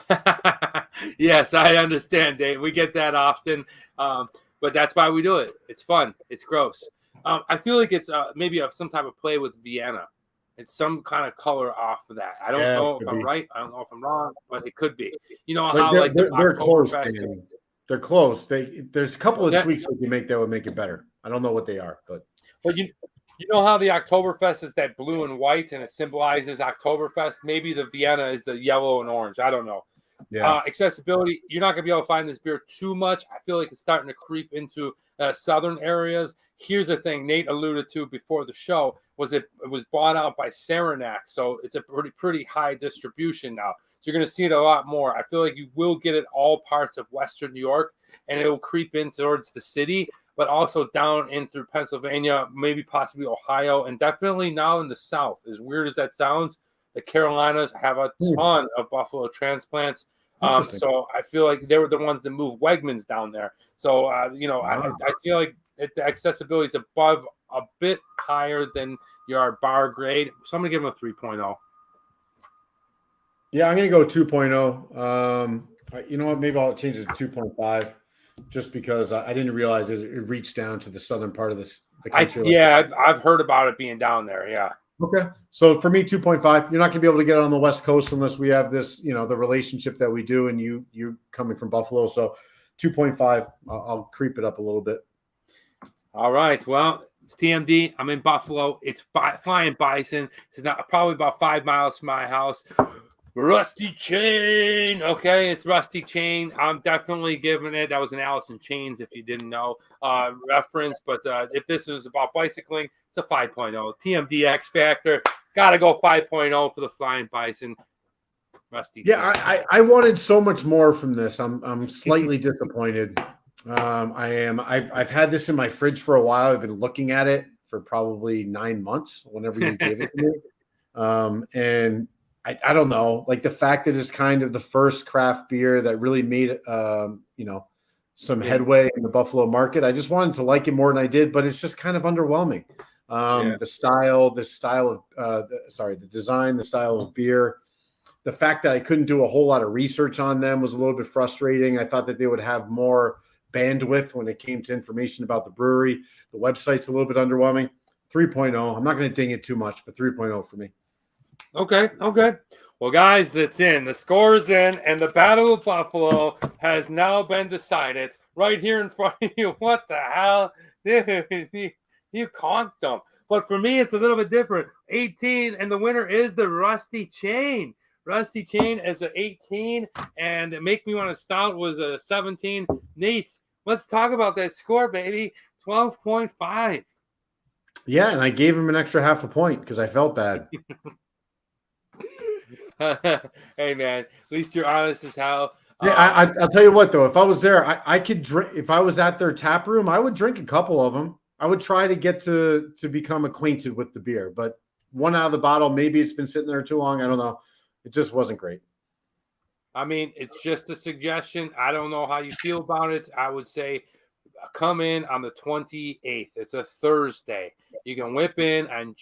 Yes, I understand, Dave. We get that often, but that's why we do it. It's fun. It's gross. I feel like it's maybe some type of play with Vienna. It's some kind of color off of that. I don't know if I'm right. I don't know if I'm wrong, but it could be. You know how they're close. They're close. There's a couple of tweaks that you make that would make it better. I don't know what they are, but you know how the Oktoberfest is that blue and white and it symbolizes Oktoberfest? Maybe the Vienna is the yellow and orange. I don't know. Yeah. Accessibility, you're not going to be able to find this beer too much. I feel like it's starting to creep into southern areas. Here's the thing Nate alluded to before the show was it was bought out by Saranac. So it's a pretty high distribution now. you're going to see it a lot more. I feel like you will get it all parts of Western New York, and it will creep in towards the city, but also down in through Pennsylvania, maybe possibly Ohio, and definitely now in the South. As weird as that sounds, the Carolinas have a ton of buffalo transplants. So I feel like they were the ones that moved Wegmans down there. So, I feel like the accessibility is above a bit higher than your bar grade. So I'm going to give them a 3.0. Yeah, I'm going to go 2.0. You know what? Maybe I'll change it to 2.5 just because I didn't realize it reached down to the southern part of the country. I've heard about it being down there. Yeah. Okay. So for me, 2.5, you're not going to be able to get it on the West Coast unless we have this, the relationship that we do, and you coming from Buffalo. So 2.5, I'll creep it up a little bit. All right. Well, it's TMD. I'm in Buffalo. It's Flying Bison. It's probably about 5 miles from my house. Rusty Chain. Okay, it's Rusty Chain. I'm definitely giving it. That was an Alice in Chains, if you didn't know, reference. But if this was about bicycling, it's a 5.0. TMD X Factor. Got to go 5.0 for the Flying Bison. Rusty Chain. I wanted so much more from this. I'm slightly disappointed. I am. I've had this in my fridge for a while. I've been looking at it for probably 9 months whenever you gave it to me. And I don't know, like the fact that it's kind of the first craft beer that really made, some headway in the Buffalo market. I just wanted to like it more than I did, but it's just kind of underwhelming. The design, the style of beer, the fact that I couldn't do a whole lot of research on them was a little bit frustrating. I thought that they would have more bandwidth when it came to information about the brewery. The website's a little bit underwhelming. 3.0. I'm not going to ding it too much, but 3.0 for me. Okay. Well, guys, that's in. The score is in, and the Battle of Buffalo has now been decided right here in front of you. What the hell? You conked them. But for me, it's a little bit different. 18, and the winner is the Rusty Chain. Rusty Chain is an 18, and Make Me Wanna Stout was a 17. Nate, let's talk about that score, baby. 12.5. Yeah, and I gave him an extra half a point because I felt bad. Hey, man, at least you're honest as hell. Yeah, I'll tell you what, though. If I was there, I could drink. If I was at their tap room, I would drink a couple of them. I would try to get to become acquainted with the beer. But one out of the bottle, maybe it's been sitting there too long. I don't know. It just wasn't great. I mean, it's just a suggestion. I don't know how you feel about it. I would say come in on the 28th. It's a Thursday. You can whip in on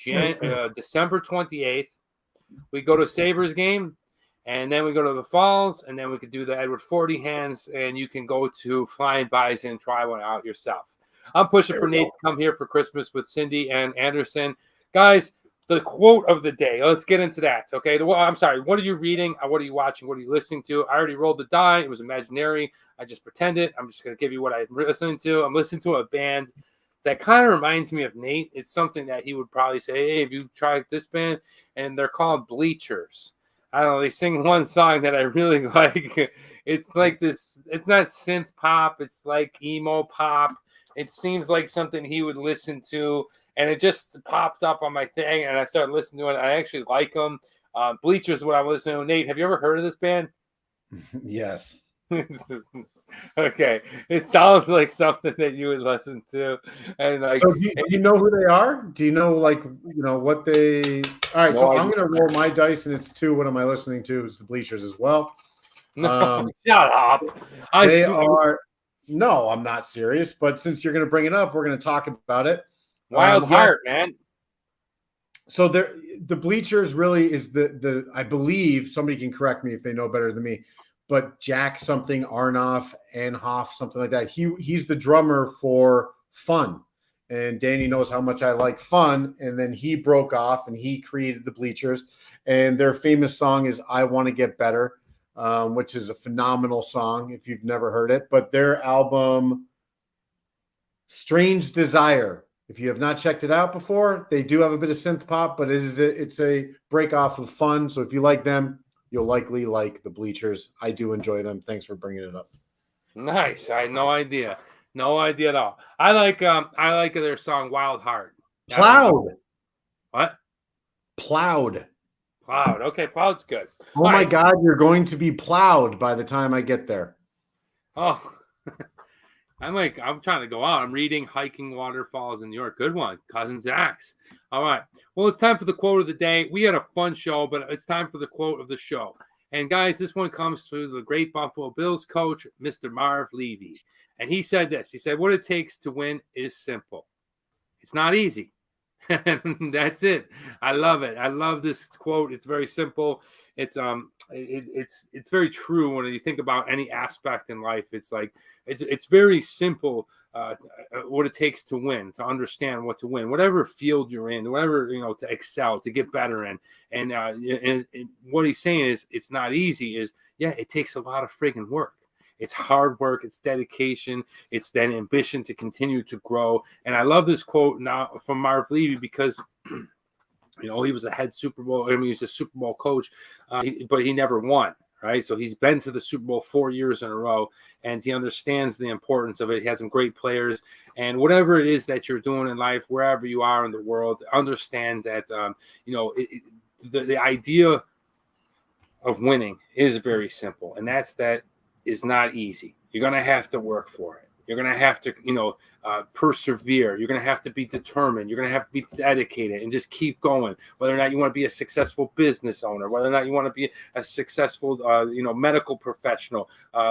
December 28th. We go to Sabres game, and then we go to the Falls, and then we could do the Edward 40 hands, and you can go to Flying Bison and try one out yourself. I'm pushing for Nate to come here for Christmas with Cindy and Anderson. Guys, the quote of the day. Let's get into that, okay? I'm sorry. What are you reading? What are you watching? What are you listening to? I already rolled the die. It was imaginary. I just pretended. I'm just going to give you what I'm listening to. I'm listening to a band that kind of reminds me of Nate. It's something that he would probably say, hey, have you tried this band? And they're called Bleachers. I don't know. They sing one song that I really like. It's like this. It's not synth pop. It's like emo pop. It seems like something he would listen to. And it just popped up on my thing. And I started listening to it. I actually like them. Bleachers is what I'm listening to. Nate, have you ever heard of this band? Yes. Okay, it sounds like something that you would listen to. And like, so do you know who they are? Do you know what they? All right, so I'm gonna roll my dice, and it's 2. What am I listening to? It's the Bleachers as well. No, shut up. No, I'm not serious. But since you're gonna bring it up, we're gonna talk about it. Wild Heart, man. So the Bleachers really is the I believe, somebody can correct me if they know better than me, but Jack something Arnoff, something like that. He's the drummer for Fun. And Danny knows how much I like Fun. And then he broke off and he created the Bleachers. And their famous song is I Want to Get Better, which is a phenomenal song if you've never heard it. But their album, Strange Desire, if you have not checked it out before, they do have a bit of synth pop, but it's a break off of Fun. So if you like them, you'll likely like the Bleachers. I do enjoy them. Thanks for bringing it up. Nice. I had no idea. No idea at all. I like their song Wild Heart. Plowed. What? Plowed. Plowed. Okay, plowed's good. Oh All my right. God, you're going to be plowed by the time I get there. Oh, I'm trying to go out. I'm reading Hiking Waterfalls in New York. Good one. Cousin Zach's. All right. Well, it's time for the quote of the day. We had a fun show, but it's time for the quote of the show. And guys, this one comes to the great Buffalo Bills coach, Mr. Marv Levy. And he said this. He said, what it takes to win is simple. It's not easy. That's it. I love it. I love this quote. It's very simple. It's very true when you think about any aspect in life. It's like it's very simple what it takes to win, to understand what to win, whatever field you're in, whatever to excel, to get better in. And what he's saying is it's not easy. It takes a lot of friggin' work. It's hard work. It's dedication. It's then ambition to continue to grow. And I love this quote now from Marv Levy because, he was a head Super Bowl. I mean, he was a Super Bowl coach, but he never won, right? So he's been to the Super Bowl 4 years in a row, and he understands the importance of it. He has some great players. And whatever it is that you're doing in life, wherever you are in the world, understand that, the idea of winning is very simple. And that is not easy. You're going to have to work for it. You're going to have to, persevere. You're going to have to be determined. You're going to have to be dedicated and just keep going. Whether or not you want to be a successful business owner, whether or not you want to be a successful, medical professional,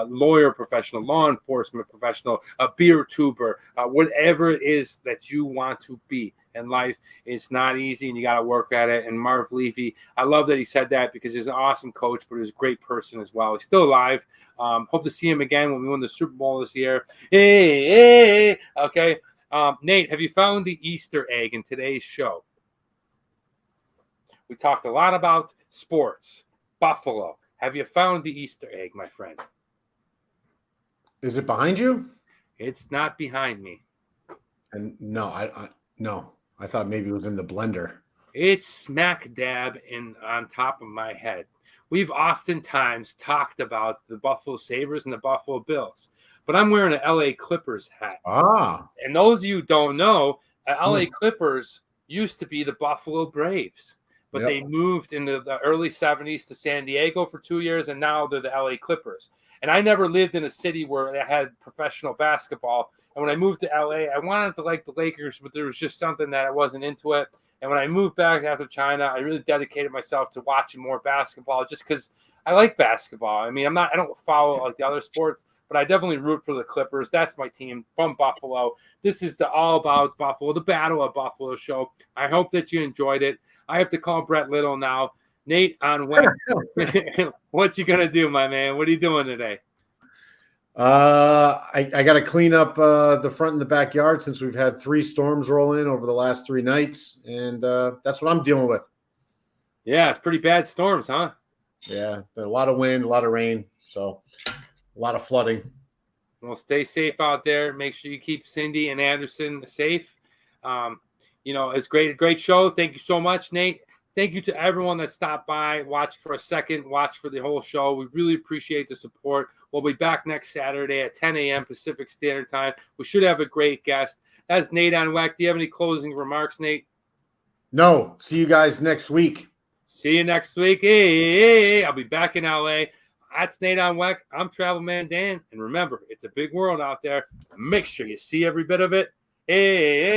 lawyer professional, law enforcement professional, a beer tuber, whatever it is that you want to be in life, it's not easy, and you got to work at it. And Marv Levy, I love that he said that because he's an awesome coach, but he's a great person as well. He's still alive. Hope to see him again when we win the Super Bowl this year. Hey. Okay. Nate, have you found the Easter egg in today's show? We talked a lot about sports, Buffalo. Have you found the Easter egg, my friend? Is it behind you? It's not behind me. And no, no. I thought maybe it was in the blender. It's smack dab on top of my head. We've oftentimes talked about the Buffalo Sabres and the Buffalo Bills, but I'm wearing an LA Clippers hat. Ah. And those of you who don't know, LA Clippers used to be the Buffalo Braves, but they moved in the early 70s to San Diego for 2 years, and now they're the LA Clippers. And I never lived in a city where they had professional basketball. And when I moved to LA, I wanted to like the Lakers, but there was just something that I wasn't into it. And when I moved back after China, I really dedicated myself to watching more basketball just because I like basketball. I mean, I don't follow like the other sports, but I definitely root for the Clippers. That's my team from Buffalo. This is the All About Buffalo, the Battle of Buffalo show. I hope that you enjoyed it. I have to call Brett Little now. Nate on when? What you gonna do, my man? What are you doing today? I got to clean up the front and the backyard since we've had 3 storms roll in over the last 3 nights, and that's what I'm dealing with. Yeah, it's pretty bad storms, huh? Yeah, a lot of wind, a lot of rain, so a lot of flooding. Well, stay safe out there. Make sure you keep Cindy and Anderson safe. It's great show. Thank you so much, Nate. Thank you to everyone that stopped by, watched for a second, watched for the whole show. We really appreciate the support. We'll be back next Saturday at 10 a.m. Pacific Standard Time. We should have a great guest. That's Nate on WEC. Do you have any closing remarks, Nate? No. See you guys next week. See you next week. Hey, I'll be back in LA. That's Nate on WEC. I'm Travel Man Dan. And remember, it's a big world out there. Make sure you see every bit of it. Hey.